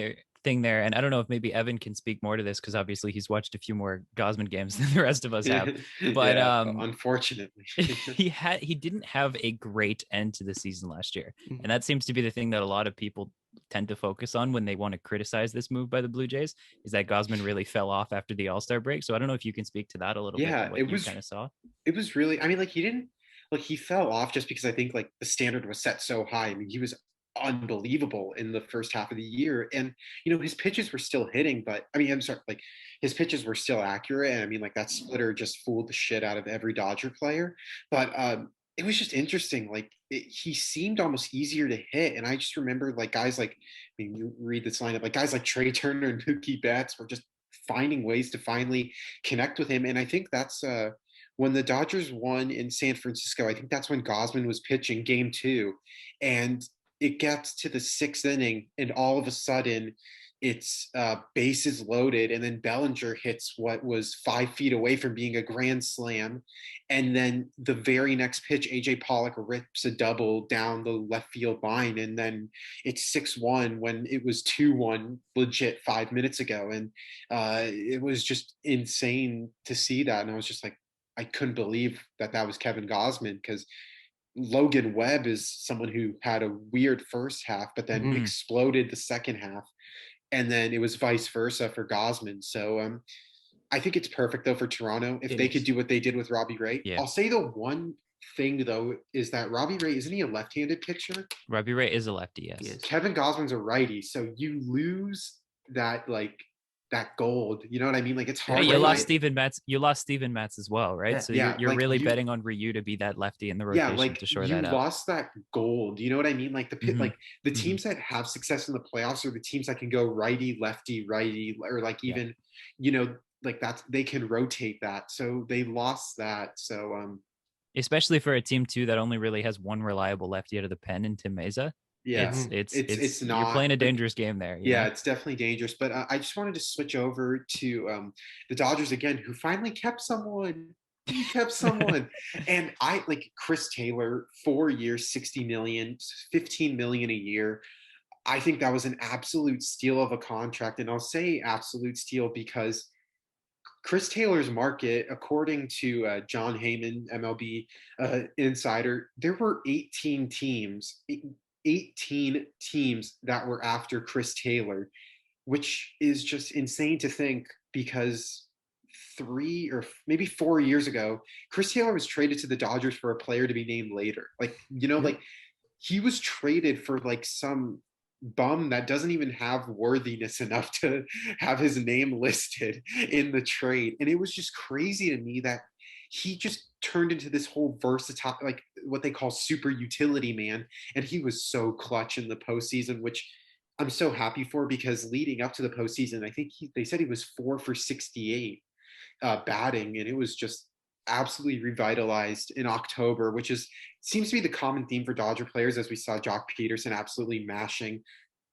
thing there, and I don't know if maybe Evan can speak more to this because obviously he's watched a few more Gausman games than the rest of us have. But unfortunately, he didn't have a great end to the season last year, and that seems to be the thing that a lot of people tend to focus on when they want to criticize this move by the Blue Jays, is that Gausman really fell off after the All-Star break. So I don't know if you can speak to that a little bit. What you kind of saw. It was really, I mean, like he fell off just because I think like the standard was set so high. I mean, he was unbelievable in the first half of the year, and his pitches were still hitting, but I mean, I'm sorry, like his pitches were still accurate, and I mean, like that splitter just fooled the shit out of every Dodger player. But it was just interesting. Like he seemed almost easier to hit, and I just remember like guys like, I mean, you read this lineup, like guys like Trey Turner and Mookie Betts were just finding ways to finally connect with him, and I think that's when the Dodgers won in San Francisco. I think that's when Gausman was pitching Game 2, and it gets to the 6th inning, and all of a sudden it's bases loaded, and then Bellinger hits what was 5 feet away from being a grand slam, and then the very next pitch, AJ Pollock rips a double down the left field line, and then it's 6-1 when it was 2-1 legit 5 minutes ago, and it was just insane to see that, and I was just like, I couldn't believe that was Kevin Gausman, because Logan Webb is someone who had a weird first half, but then exploded the second half. And then it was vice versa for Gausman. So I think it's perfect, though, for Toronto. If they could do what they did with Robbie Ray. Yeah. I'll say the one thing, though, is that Robbie Ray, isn't he a left-handed pitcher? Robbie Ray is a lefty, yes. Kevin Gausman's a righty. So you lose that, like, that gold, you know what I mean? Like it's hard. Yeah, you lost Steven Matz as well, right? Yeah, so you're like, really betting on Ryu to be that lefty in the rotation to shore that up. You lost that gold, you know what I mean? Like like the teams that have success in the playoffs are the teams that can go righty, lefty, righty, or like even, like that's, they can rotate that. So they lost that. So especially for a team too that only really has one reliable lefty out of the pen in Tim Meza. Yeah, it's not. You're playing a dangerous game there. Yeah, it's definitely dangerous. But I just wanted to switch over to the Dodgers again, who finally kept someone. He kept someone, and I like Chris Taylor, 4 years, $60 million, $15 million a year. I think that was an absolute steal of a contract, and I'll say absolute steal because Chris Taylor's market, according to John Heyman, MLB insider, there were 18 teams that were after Chris Taylor, which is just insane to think because 3 or maybe 4 years ago, Chris Taylor was traded to the Dodgers for a player to be named later. Like, like he was traded for like some bum that doesn't even have worthiness enough to have his name listed in the trade. And it was just crazy to me that he just turned into this whole versatile, like what they call super utility man. And he was so clutch in the postseason, which I'm so happy for, because leading up to the postseason, I think they said he was 4 for 68 batting, and it was just absolutely revitalized in October, which is seems to be the common theme for Dodger players, as we saw Jock Peterson absolutely mashing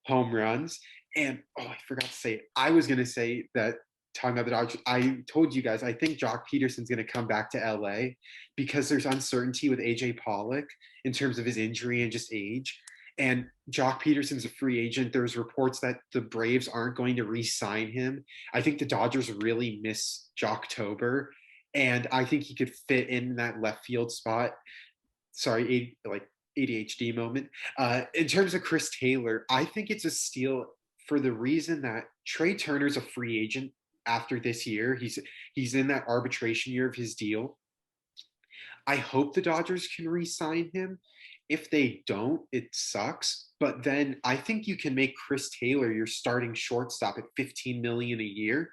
home runs. And I forgot to say, I was going to say that, talking about the Dodgers, I told you guys, I think Jock Peterson's going to come back to LA because there's uncertainty with AJ Pollock in terms of his injury and just age. And Jock Peterson's a free agent. There's reports that the Braves aren't going to re-sign him. I think the Dodgers really miss Jocktober, and I think he could fit in that left field spot. Sorry, like ADHD moment. In terms of Chris Taylor, I think it's a steal for the reason that Trey Turner's a free agent after this year. He's in that arbitration year of his deal. I hope the Dodgers can re-sign him. If they don't, it sucks. But then I think you can make Chris Taylor your starting shortstop at $15 million a year.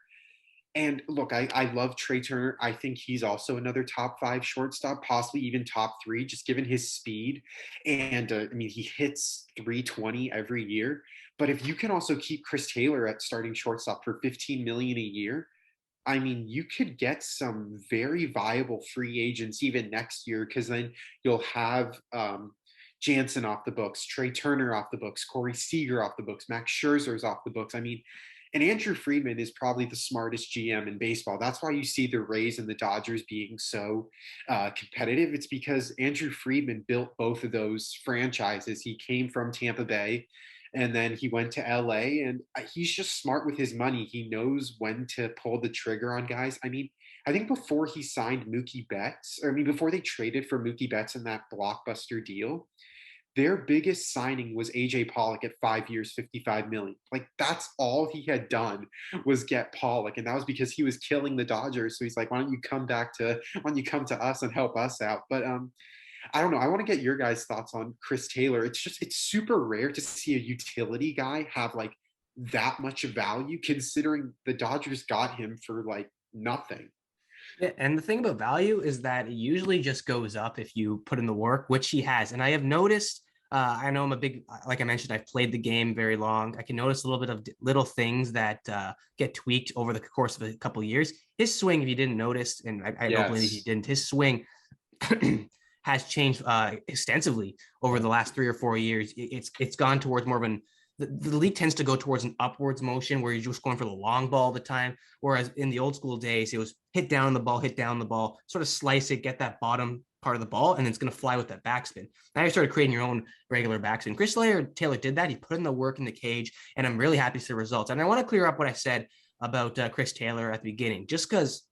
And look, I love Trey Turner. I think he's also another top 5 shortstop, possibly even top 3, just given his speed. And I mean, he hits 320 every year. But if you can also keep Chris Taylor at starting shortstop for $15 million a year, I mean, you could get some very viable free agents even next year, because then you'll have Jansen off the books, Trey Turner off the books, Corey Seager off the books, Max Scherzer's off the books. I mean, and Andrew Friedman is probably the smartest GM in baseball. That's why you see the Rays and the Dodgers being so competitive. It's because Andrew Friedman built both of those franchises. He came from Tampa Bay, and then he went to LA, and he's just smart with his money. He knows when to pull the trigger on guys. I mean, I think before he signed Mookie Betts, or I mean, before they traded for Mookie Betts in that blockbuster deal, their biggest signing was AJ Pollock at 5 years, $55 million. Like, that's all he had done was get Pollock. And that was because he was killing the Dodgers. So he's like, why don't you come to us and help us out? But I don't know. I want to get your guys' thoughts on Chris Taylor. It's super rare to see a utility guy have like that much value, considering the Dodgers got him for like nothing. Yeah, and the thing about value is that it usually just goes up if you put in the work, which he has. And I have noticed, I know I'm a big, like I mentioned, I've played the game very long. I can notice a little bit of little things that get tweaked over the course of a couple of years. His swing, if you didn't notice, and I don't believe you didn't, his swing has changed extensively over the last 3 or 4 years. It's gone towards more of the league tends to go towards an upwards motion where you're just going for the long ball all the time. Whereas in the old school days, it was hit down the ball, sort of slice it, get that bottom part of the ball, and then it's going to fly with that backspin. Now you started creating your own regular backspin. Chris Taylor did that. He put in the work in the cage, and I'm really happy to see the results. And I want to clear up what I said about Chris Taylor at the beginning, just because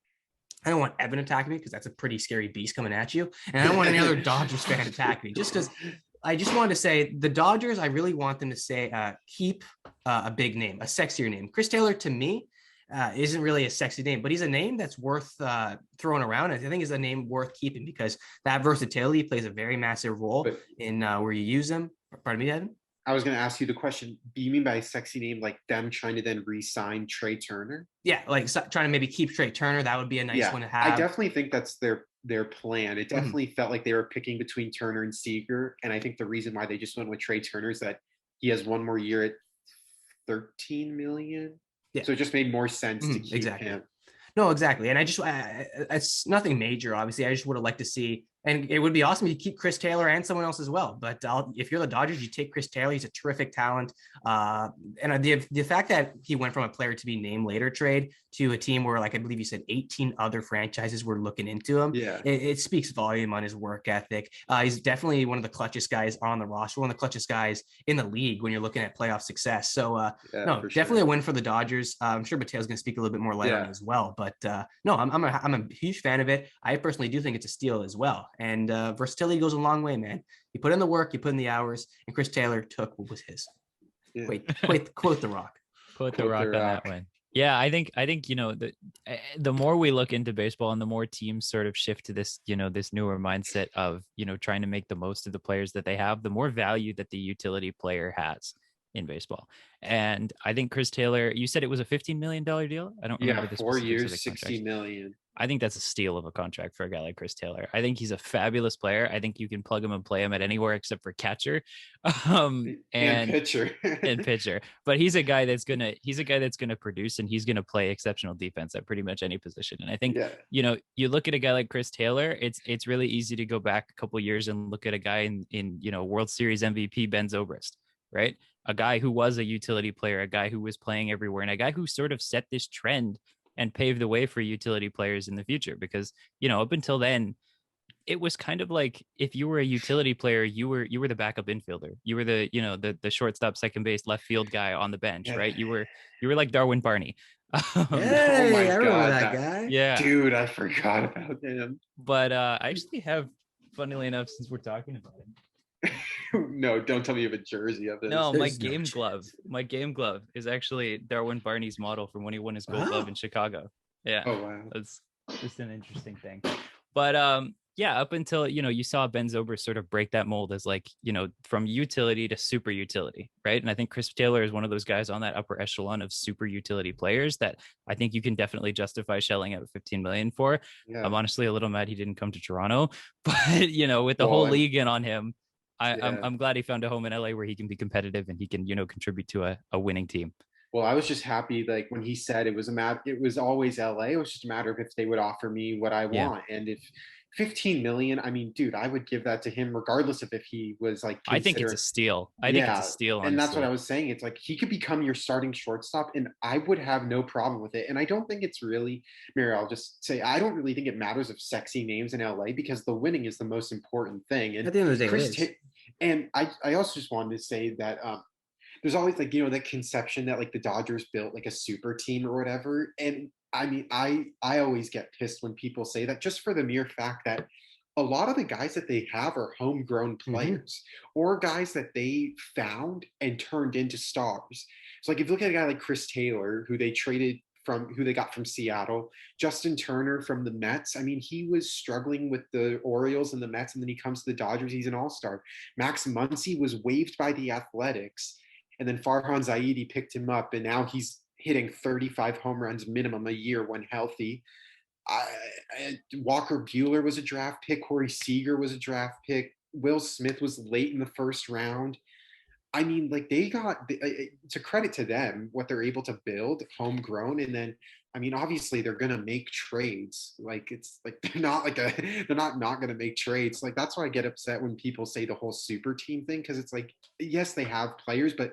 I don't want Evan attacking me, because that's a pretty scary beast coming at you. And I don't want any other Dodgers fan attacking me, just because I just wanted to say the Dodgers, I really want them to say, keep a big name, a sexier name. Chris Taylor, to me, isn't really a sexy name, but he's a name that's worth throwing around. I think is a name worth keeping, because that versatility plays a very massive role in where you use them. Pardon me, Evan? I was going to ask you the question. Do you mean by a sexy name like them trying to then re-sign Trey Turner? Yeah, like trying to maybe keep Trey Turner. That would be a nice one to have. I definitely think that's their plan. It definitely felt like they were picking between Turner and Seager. And I think the reason why they just went with Trey Turner is that he has one more year at $13 million. Yeah. So it just made more sense to keep him. No, exactly. And I just, it's nothing major, obviously. I just would have liked to see, and it would be awesome to keep Chris Taylor and someone else as well. But if you're the Dodgers, you take Chris Taylor. He's a terrific talent. And the fact that he went from a player to be named later trade to a team where, like, I believe you said 18 other franchises were looking into him. Yeah. It speaks volume on his work ethic. He's definitely one of the clutchest guys on the roster, one of the clutchest guys in the league when you're looking at playoff success. So definitely a win for the Dodgers. I'm sure Mateo's going to speak a little bit more light on it as well. But I'm a huge fan of it. I personally do think it's a steal as well. And versatility goes a long way, man. You put in the work, you put in the hours, and Chris Taylor took what was his. Yeah. Quote the Rock. Quote the Rock on that one. Yeah, I think the more we look into baseball and the more teams sort of shift to this, this newer mindset of, trying to make the most of the players that they have, the more value that the utility player has in baseball. And I think Chris Taylor, you said it was a $15 million deal. I don't remember Yeah, the 4 specifics of years, the 60 contract. million. I think that's a steal of a contract for a guy like Chris Taylor. I think he's a fabulous player. I think you can plug him and play him at anywhere except for catcher. And pitcher. And pitcher. But he's a guy that's gonna produce, and he's gonna play exceptional defense at pretty much any position. And I think Yeah. you look at a guy like Chris Taylor, it's really easy to go back a couple years and look at a guy in World Series MVP Ben Zobrist, right? A guy who was a utility player, a guy who was playing everywhere, and a guy who sort of set this trend and paved the way for utility players in the future. Because up until then, it was kind of like if you were a utility player, you were the backup infielder. You were the shortstop, second base, left field guy on the bench, Yeah. right? You were like Darwin Barney. Oh my Hey, I remember God, that guy. Yeah, dude, I forgot about him. but I actually have, funnily enough, since we're talking about him. No, don't tell me you have a jersey of it. No, my There's no game chance. glove. My game glove is actually Darwin Barney's model from when he won his Gold Wow. Glove in Chicago. Yeah, Oh wow. that's just an interesting thing. But yeah, up until you saw Ben Zobrist sort of break that mold as like from utility to super utility, right? And I think Chris Taylor is one of those guys on that upper echelon of super utility players that I think you can definitely justify shelling out 15 million for. Yeah. I'm honestly a little mad he didn't come to Toronto, but with the Well, whole league in on him, Yeah. I'm glad he found a home in LA where he can be competitive and he can contribute to a winning team. Well, I was just happy, like when he said it was always LA. It was just a matter of if they would offer me what I Yeah. want. And if 15 million, I mean, dude, I would give that to him regardless of if he was like I think it's a steal. I think it's a steal, honestly. And that's what I was saying. It's like he could become your starting shortstop, and I would have no problem with it. And I don't think it's really, Mary, I'll just say, I don't really think it matters of sexy names in LA because the winning is the most important thing. And At the end of the day, it is. and I also just wanted to say that there's always like that conception that like the Dodgers built like a super team or whatever. And I mean, I always get pissed when people say that, just for the mere fact that a lot of the guys that they have are homegrown players or guys that they found and turned into stars. So like if you look at a guy like Chris Taylor, who they got from Seattle, Justin Turner from the Mets. I mean, he was struggling with the Orioles and the Mets, and then he comes to the Dodgers. He's an all-star. Max Muncy was waived by the Athletics, and then Farhan Zaidi picked him up, and now he's hitting 35 home runs minimum a year when healthy. Walker Buehler was a draft pick. Corey Seager was a draft pick. Will Smith was late in the first round. I mean, like it's a credit to them what they're able to build homegrown. And then, I mean, obviously they're going to make trades. Like it's like they're not going to make trades. Like that's why I get upset when people say the whole super team thing. Cause it's like, yes, they have players, but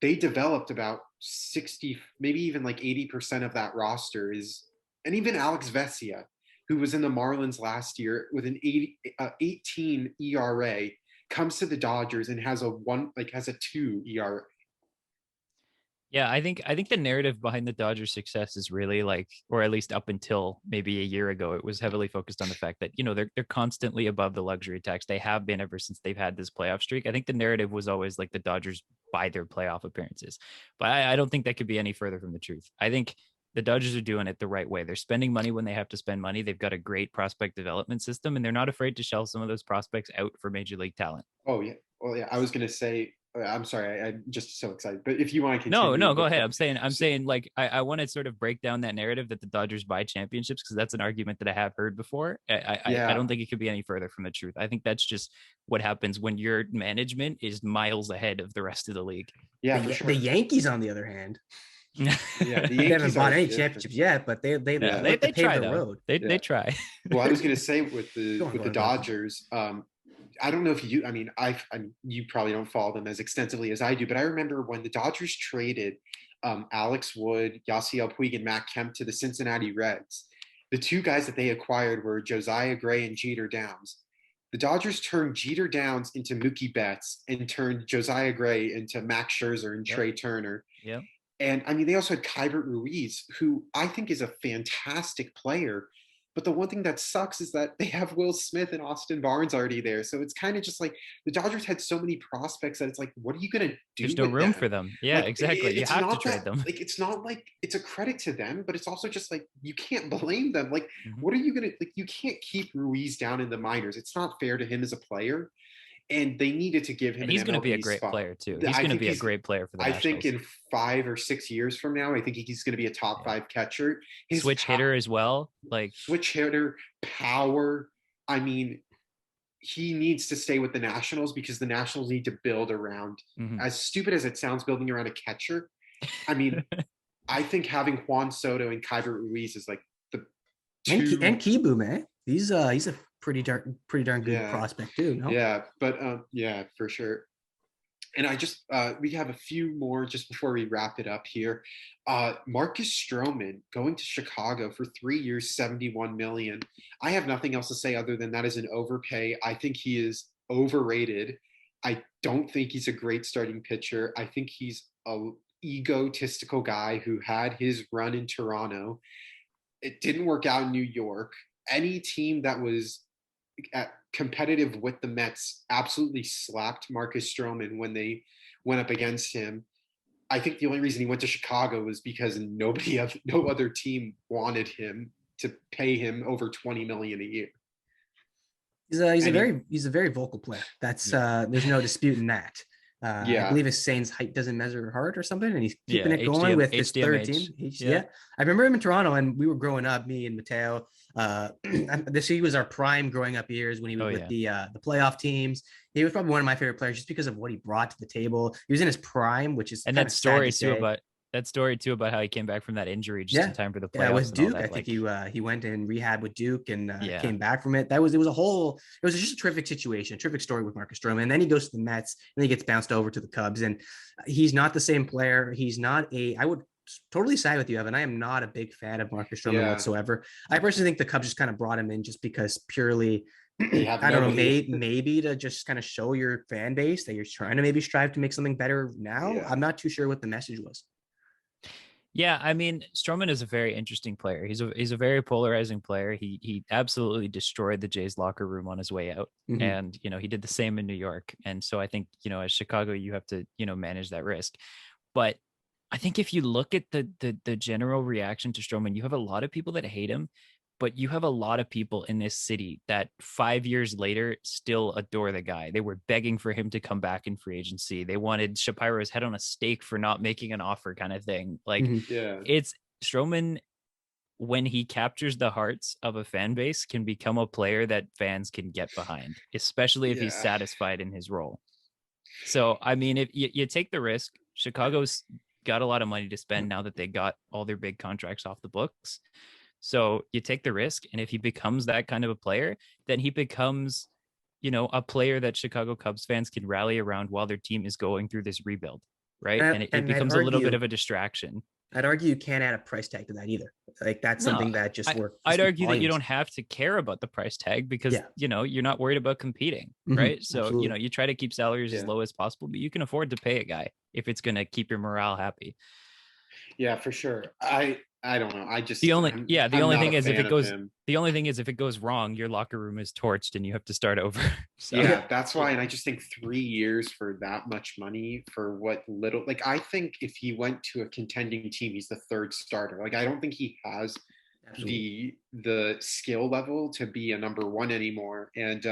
they developed about 60, maybe even like 80% of that roster and even Alex Vesia, who was in the Marlins last year with an 18 ERA, comes to the Dodgers and has a 2 ERA. Yeah, I think the narrative behind the Dodgers' success is really like, or at least up until maybe a year ago, it was heavily focused on the fact that they're constantly above the luxury tax. They have been ever since they've had this playoff streak. I think the narrative was always like the Dodgers by their playoff appearances, but I don't think that could be any further from the truth. I think the Dodgers are doing it the right way. They're spending money when they have to spend money. They've got a great prospect development system, and they're not afraid to shell some of those prospects out for major league talent. Oh yeah, well yeah. I was gonna say, I'm sorry, I'm just so excited. But if you want to continue, no, go ahead. I'm saying, like I want to sort of break down that narrative that the Dodgers buy championships, because that's an argument that I have heard before. I don't think it could be any further from the truth. I think that's just what happens when your management is miles ahead of the rest of the league. Yeah, for sure. The Yankees, on the other hand. Yeah, they haven't bought any championships yet, but they try the road. They try. Well, I was going to say with the Dodgers, I don't know if you, I mean, you probably don't follow them as extensively as I do, but I remember when the Dodgers traded Alex Wood, Yasiel Puig, and Matt Kemp to the Cincinnati Reds. The two guys that they acquired were Josiah Gray and Jeter Downs. The Dodgers turned Jeter Downs into Mookie Betts and turned Josiah Gray into Max Scherzer and Trey Turner. Yep. And I mean, they also had Keibert Ruiz, who I think is a fantastic player. But the one thing that sucks is that they have Will Smith and Austin Barnes already there. So it's kind of just like the Dodgers had so many prospects that it's like, what are you going to do? There's no room for them. Yeah, like, exactly. You have to trade them. Like, it's not like it's a credit to them, but it's also just like, you can't blame them. Like, what are you going to, like, you can't keep Ruiz down in the minors. It's not fair to him as a player. and they needed to give him And he's an going to be a MLB great spot. player too. He's going to be a great player for the I Nationals. think in 5 or 6 years from now, I think he's going to be a top 5 catcher. His switch hitter as well. Like switch hitter, power. I mean, he needs to stay with the Nationals because the Nationals need to build around, as stupid as it sounds, building around a catcher. I mean, I think having Juan Soto and Kyber Ruiz is like the two. And Kibu, man. He's a pretty darn good prospect too. No? Yeah, but yeah, for sure. And I just we have a few more just before we wrap it up here. Marcus Stroman going to Chicago for 3 years, $71 million. I have nothing else to say other than that is an overpay. I think he is overrated. I don't think he's a great starting pitcher. I think he's a egotistical guy who had his run in Toronto. It didn't work out in New York. Any team that was competitive with the Mets absolutely slapped Marcus Stroman when they went up against him. I think the only reason he went to Chicago was because no other team wanted him to pay him over $20 million a year. He's a very vocal player. That's there's no disputing that. I believe his saying's height doesn't measure heart or something, and he's keeping it going with his third team. I remember him in Toronto, and we were growing up, me and Mateo. He was our prime growing up years when he was with the playoff teams. He was probably one of my favorite players just because of what he brought to the table. He was in his prime, which is that story too about how he came back from that injury just in time for the playoffs. Yeah, with Duke. I think he went in rehab with Duke and came back from it. It was just a terrific situation, a terrific story with Marcus Stroman. And then he goes to the Mets and he gets bounced over to the Cubs. And he's not the same player. I would totally side with you, Evan. I am not a big fan of Marcus Stroman whatsoever. I personally think the Cubs just kind of brought him in just because purely I don't know, maybe to just kind of show your fan base that you're trying to maybe strive to make something better now. I'm not too sure what the message was. Yeah, I mean, Stroman is a very interesting player. He's a very polarizing player. He absolutely destroyed the Jays locker room on his way out. And, he did the same in New York. And so I think, as Chicago, you have to, manage that risk. But I think if you look at the general reaction to Stroman, you have a lot of people that hate him, but you have a lot of people in this city that 5 years later still adore the guy. They were begging for him to come back in free agency. They wanted Shapiro's head on a stake for not making an offer kind of thing. Like it's Stroman, when he captures the hearts of a fan base, can become a player that fans can get behind, especially if he's satisfied in his role. So, I mean, if you take the risk, Chicago's got a lot of money to spend now that they got all their big contracts off the books. So you take the risk, and if he becomes that kind of a player, then he becomes, a player that Chicago Cubs fans can rally around while their team is going through this rebuild, right? And it becomes a little bit of a distraction. I'd argue you can't add a price tag to that either. Like that's something that just works. I'd argue that you don't have to care about the price tag because, you're not worried about competing, right? So, absolutely. You try to keep salaries as low as possible, but you can afford to pay a guy if it's going to keep your morale happy. Yeah, for sure. I don't know. The only thing is if it goes wrong, your locker room is torched and you have to start over. So. Yeah, that's why. And I just think 3 years for that much money for what little, like, I think if he went to a contending team, he's the third starter. Like, I don't think he has the skill level to be a number one anymore. And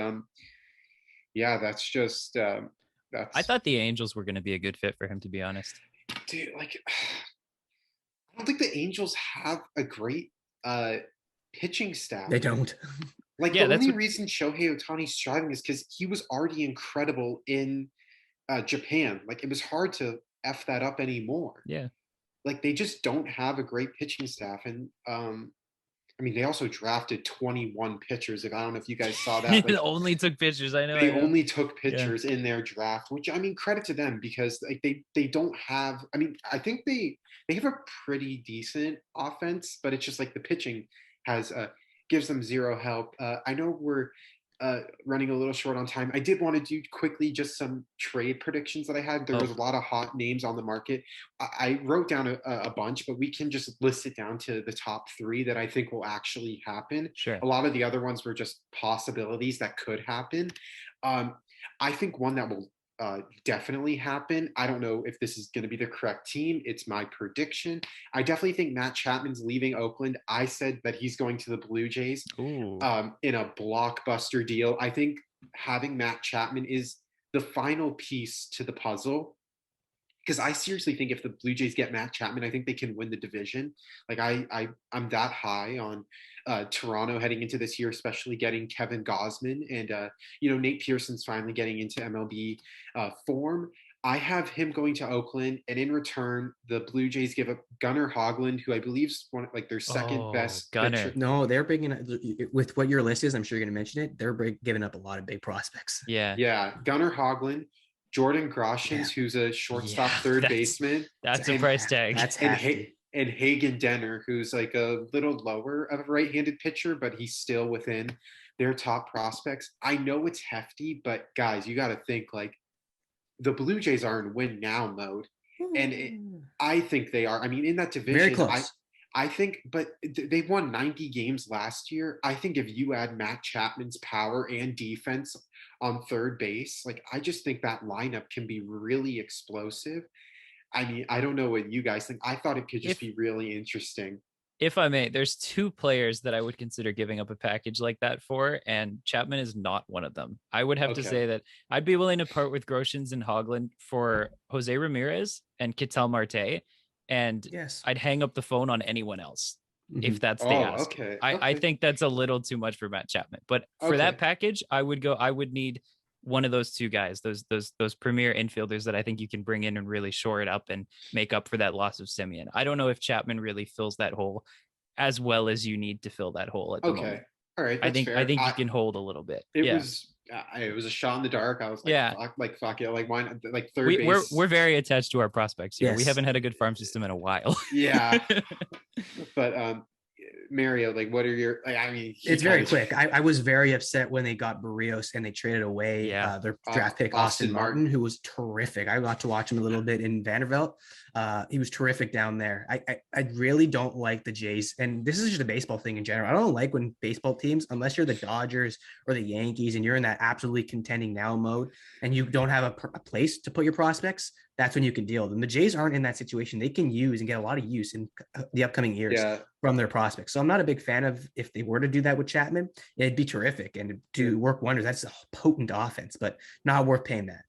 that's just, I thought the Angels were going to be a good fit for him, to be honest. Dude, like, I don't think the Angels have a great pitching staff. They don't. Like, the only reason Shohei Ohtani's striving is because he was already incredible in Japan. Like, it was hard to F that up anymore. Yeah. Like, they just don't have a great pitching staff. And, they also drafted 21 pitchers. Like, I don't know if you guys saw that. They only took pitchers. I know. They only took pitchers in their draft, which, credit to them because like they don't have. I think they have a pretty decent offense, but it's just like the pitching gives them zero help. I know we're running a little short on time. I did want to do quickly just some trade predictions that I had. There was a lot of hot names on the market. I wrote down a bunch, but we can just list it down to the top 3 that I think will actually happen. Sure. A lot of the other ones were just possibilities that could happen. I think one that will definitely happen. I don't know if this is going to be the correct team. It's my prediction. I definitely think Matt Chapman's leaving Oakland. I said that he's going to the Blue Jays in a blockbuster deal. I think having Matt Chapman is the final piece to the puzzle. Because I seriously think if the Blue Jays get Matt Chapman, I think they can win the division. Like I'm that high on Toronto heading into this year, especially getting Kevin Gausman and Nate Pearson's finally getting into MLB form. I have him going to Oakland, and in return, the Blue Jays give up Gunnar Hoglund, who I believe is their second best Gunnar. pitcher. No, they're bringing with what your list is. I'm sure you're going to mention it. They're giving up a lot of big prospects. Yeah. Gunnar Hoglund, Jordan Groshans, who's a shortstop, third baseman. That's a price tag. That's hefty. And Hagen Denner, who's like a little lower of a right-handed pitcher, but he's still within their top prospects. I know it's hefty, but guys, you got to think like the Blue Jays are in win now mode, and I think they are. I mean, in that division, very close. I think, but they won 90 games last year. I think if you add Matt Chapman's power and defense on third base, like I just think that lineup can be really explosive. I mean, I don't know what you guys think. I thought it could just be really interesting. If I may, there's two players that I would consider giving up a package like that for, and Chapman is not one of them. I would have to say that I'd be willing to part with Groshans and Hoglund for Jose Ramirez and Ketel Marte, and I'd hang up the phone on anyone else if that's the ask. I think that's a little too much for Matt Chapman, but for that package, I would need one of those two guys, those premier infielders that I think you can bring in and really shore it up and make up for that loss of Simeon. I don't know if Chapman really fills that hole as well as you need to fill that hole at the moment. All right. I think you can hold a little bit. It was a shot in the dark. I was like, fuck it. Like, why? Like third base. We're very attached to our prospects here. Yes. We haven't had a good farm system in a while. Yeah. But Mario, like, what are your? Like, I mean, it's very quick. I was very upset when they got Barrios and they traded away their draft pick Austin Martin, who was terrific. I got to watch him a little bit in Vanderbilt. He was terrific down there. I really don't like the Jays, and this is just a baseball thing in general. I don't like when baseball teams, unless you're the Dodgers or the Yankees, and you're in that absolutely contending now mode, and you don't have a place to put your prospects. That's when you can deal with them. The Jays aren't in that situation. They can use and get a lot of use in the upcoming years from their prospects. So I'm not a big fan of if they were to do that with Chapman. It'd be terrific and to work wonders. That's a potent offense, but not worth paying that.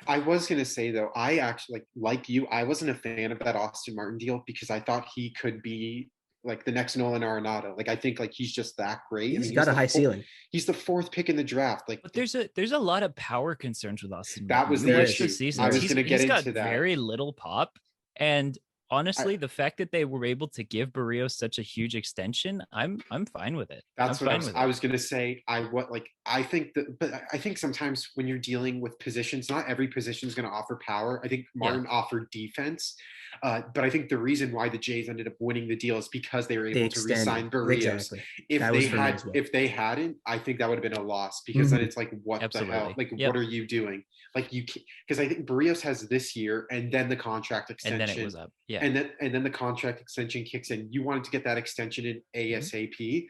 I was going to say, though, I actually, like you, I wasn't a fan of that Austin Martin deal because I thought he could be like the next Nolan Arenado. Like, I think like he's just that great. He's got a high ceiling. He's the fourth pick in the draft. Like, but there's a lot of power concerns with Austin. That was the issue. I was going to get into that. Very little pop, and honestly, the fact that they were able to give Barrios such a huge extension, I'm fine with it. That's what I was going to say. I think sometimes when you're dealing with positions, not every position is going to offer power. I think Martin offered defense. But I think the reason why the Jays ended up winning the deal is because they were able to re-sign Barrios. Exactly. If they hadn't, I think that would have been a loss because then it's like, what the hell? Like, what are you doing? Like, you can't, because I think Barrios has this year and then the contract extension. And then it was up. Yeah. And then the contract extension kicks in. You wanted to get that extension in ASAP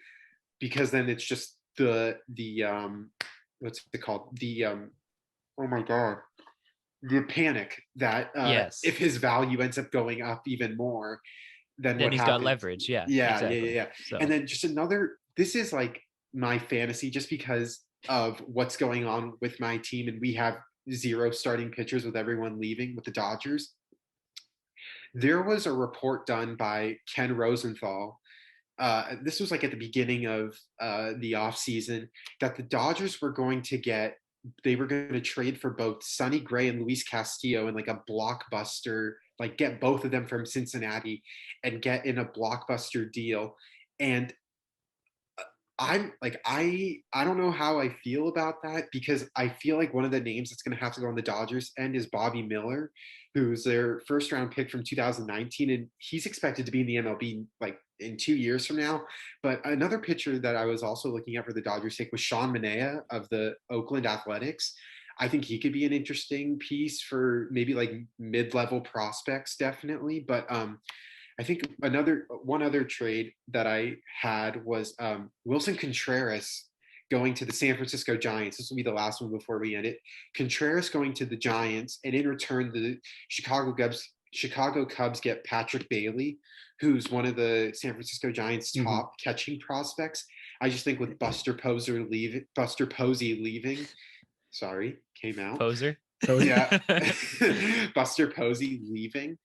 because then it's just the what's it called? Oh my God. The panic that if his value ends up going up even more, then what he's happens? Got leverage. Yeah. So. And then just this is like my fantasy just because of what's going on with my team. And we have 0 starting pitchers with everyone leaving with the Dodgers. There was a report done by Ken Rosenthal. This was like at the beginning of the offseason that the Dodgers were going to trade for both Sonny Gray and Luis Castillo in like a blockbuster, like get both of them from Cincinnati and get in a blockbuster deal. And I'm like, I don't know how I feel about that because I feel like one of the names that's going to have to go on the Dodgers end is Bobby Miller, who's their first round pick from 2019. And he's expected to be in the MLB like in 2 years from now. But another pitcher that I was also looking at for the Dodgers sake was Sean Manaea of the Oakland Athletics. I think he could be an interesting piece for maybe like mid-level prospects, definitely. But I think one other trade that I had was Wilson Contreras going to the San Francisco Giants. This will be the last one before we end it. Contreras going to the Giants, and in return, the Chicago Cubs get Patrick Bailey, who's one of the San Francisco Giants' top catching prospects. I just think with Buster Posey leaving, sorry, came out. Poser. Yeah. Buster Posey leaving.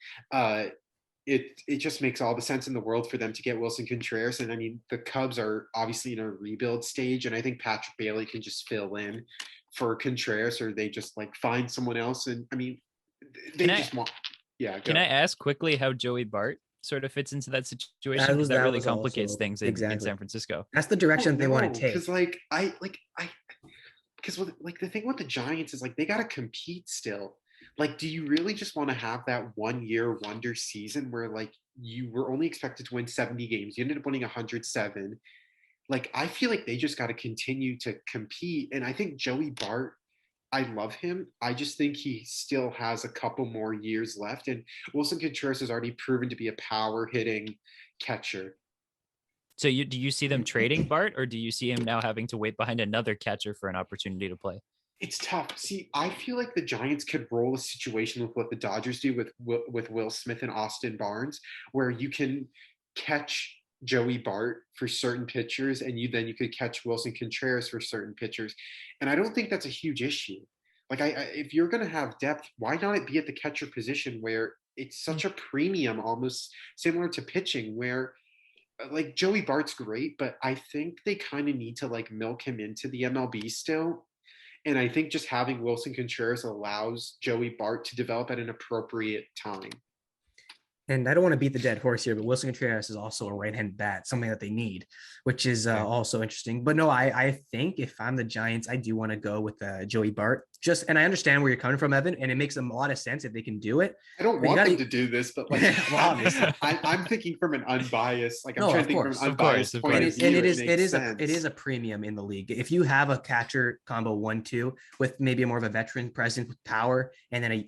It just makes all the sense in the world for them to get Wilson Contreras. And I mean, the Cubs are obviously in a rebuild stage, and I think Patrick Bailey can just fill in for Contreras, or they just like find someone else. And I mean, they Can I just want, yeah. can Go. I ask quickly how Joey Bart sort of fits into that situation? That Because was that that really was complicates also things in exactly. San Francisco. That's the direction they want to take. Because because like the thing with the Giants is like they got to compete still. Like, do you really just want to have that 1 year wonder season where like you were only expected to win 70 games, you ended up winning 107? Like, I feel like they just got to continue to compete. And I think Joey Bart, I love him. I just think he still has a couple more years left. And Wilson Contreras has already proven to be a power hitting catcher. So do you see them trading Bart, or do you see him now having to wait behind another catcher for an opportunity to play? It's tough. See, I feel like the Giants could roll a situation with what the Dodgers do with Will Smith and Austin Barnes, where you can catch Joey Bart for certain pitchers, and you could catch Wilson Contreras for certain pitchers, and I don't think that's a huge issue. Like, if you're going to have depth, why not it be at the catcher position where it's such a premium, almost similar to pitching, where like Joey Bart's great, but I think they kind of need to like milk him into the MLB still. And I think just having Wilson Contreras allows Joey Bart to develop at an appropriate time. And I don't want to beat the dead horse here, but Wilson Contreras is also a right-handed bat, something that they need, which is also interesting. But no, I think if I'm the Giants, I do want to go with Joey Bart. And I understand where you're coming from, Evan, and it makes them a lot of sense if they can do it. I don't want them to do this, but like, well, obviously, I'm thinking from an unbiased, like I'm trying to think from an of course, unbiased point of view. And it is a premium in the league. If you have a catcher combo 1-2 with maybe a more of a veteran presence with power, and then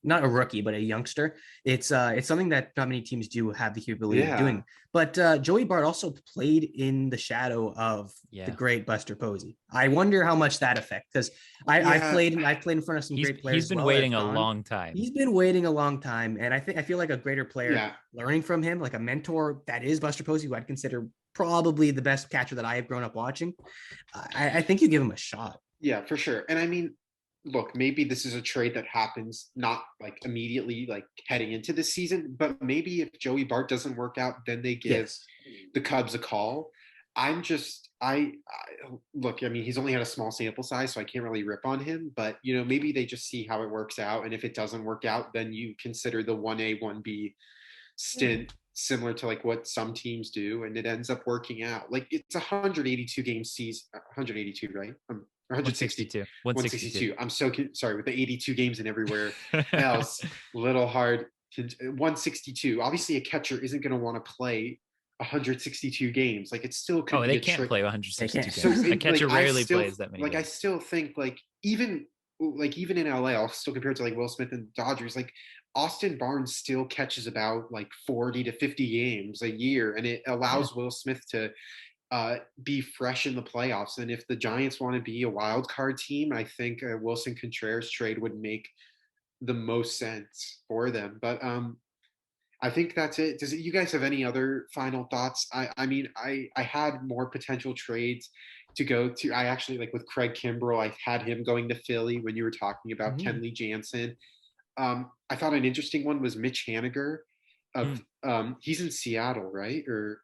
not a rookie but a youngster, it's something that not many teams do have the capability of doing. But Joey Bart also played in the shadow of the great Buster Posey. I wonder how much that affects, because I've played in front of some great players. He's been waiting a long time. He's been waiting a long time, and I feel like a greater player learning from him, like a mentor that is Buster Posey, who I'd consider probably the best catcher that I have grown up watching. I think you give him a shot. Yeah, for sure. And I mean, look, maybe this is a trade that happens not like immediately, like heading into the season, but maybe if Joey Bart doesn't work out, then they give the Cubs a call. Look, I mean, he's only had a small sample size, so I can't really rip on him, but you know, maybe they just see how it works out. And if it doesn't work out, then you consider the 1A, 1B stint similar to like what some teams do, and it ends up working out. Like, it's 182 game season, 182, right? 162. 162. I'm so sorry with the 82 games and everywhere else. A little hard. 162. Obviously, a catcher isn't going to want to play 162 games. Like, it's still could they can't play 162 games. So a catcher rarely plays that many. Like, games. I still think like even in LA, I'll still compare it to like Will Smith and Dodgers. Like, Austin Barnes still catches about like 40 to 50 games a year, and it allows Will Smith to be fresh in the playoffs. And if the Giants want to be a wild card team, I think a Wilson Contreras trade would make the most sense for them. But I think that's it. You guys have any other final thoughts? I mean, I had more potential trades to go to. I actually, like with Craig Kimbrell, I had him going to Philly when you were talking about Kenley Jansen. I thought an interesting one was Mitch Haniger. He's in Seattle, right? Or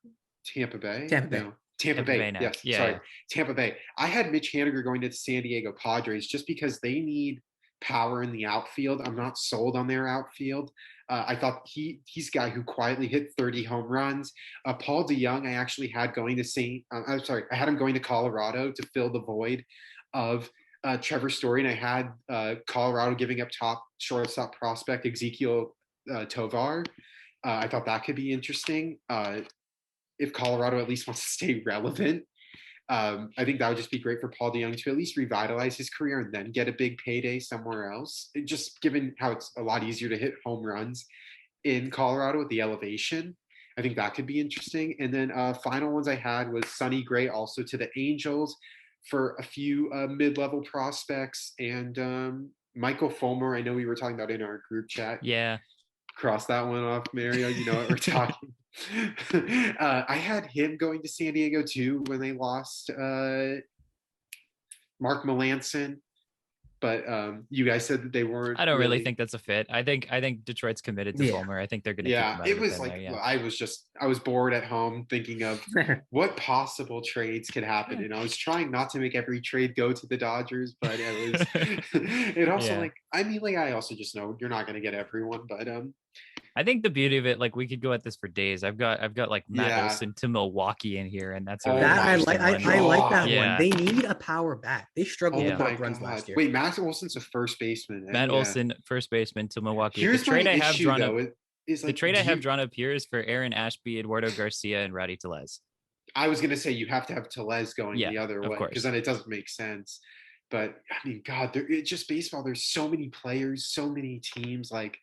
Tampa Bay? No. Tampa Bay. Yes. Yeah, sorry. Tampa Bay. I had Mitch Haniger going to the San Diego Padres just because they need power in the outfield. I'm not sold on their outfield. I thought he's a guy who quietly hit 30 home runs. Paul DeYoung, I actually had going to I had him going to Colorado to fill the void of Trevor Story, and I had Colorado giving up top shortstop prospect Ezekiel Tovar. I thought that could be interesting. If Colorado at least wants to stay relevant, I think that would just be great for Paul DeYoung to at least revitalize his career and then get a big payday somewhere else. Just given how it's a lot easier to hit home runs in Colorado with the elevation, I think that could be interesting. And then final ones I had was Sonny Gray also to the Angels for a few mid-level prospects, and Michael Fulmer, I know we were talking about in our group chat. Yeah. Cross that one off, Mario. You know what we're talking. I had him going to San Diego too when they lost Mark Melancon. but you guys said that they weren't. I don't really think that's a fit. I think Detroit's committed to Fulmer. I think they're going to keep him out it of the was pen like there, yeah. I was bored at home thinking of what possible trades could happen, and I was trying not to make every trade go to the Dodgers, but it was it also Yeah. like I mean like I also just know you're not going to get everyone, but I think the beauty of it, like we could go at this for days. I've got like Matt Yeah. Olson to Milwaukee in here, and that's a Oh really That I my like. interesting one. I like that Yeah. one. They need a power bat. They struggled Oh to put my up runs God. last year. Wait, Matt Olson's a first baseman. Matt Yeah. Olson, first baseman to Milwaukee. Here's the trade my I have issue drawn though. up. Is like The trade I do have you- drawn up here is for Aaron Ashby, Eduardo Garcia, and Rowdy Tellez. I was gonna say you have to have Tellez going Yeah, the other of way course. because then it doesn't make sense. But I mean, God, it's just baseball. There's so many players, so many teams. Like,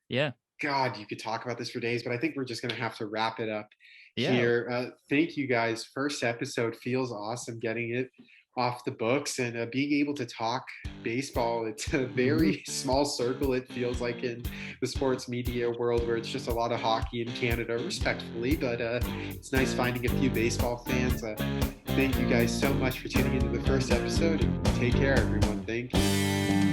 Yeah. God, you could talk about this for days, but I think we're just gonna have to wrap it up Yeah. here. Thank you guys. First episode feels awesome getting it off the books and being able to talk baseball. It's a very small circle, it feels like, in the sports media world where it's just a lot of hockey in Canada, respectfully, but it's nice finding a few baseball fans. Thank you guys so much for tuning into the first episode, and take care, everyone. Thank you.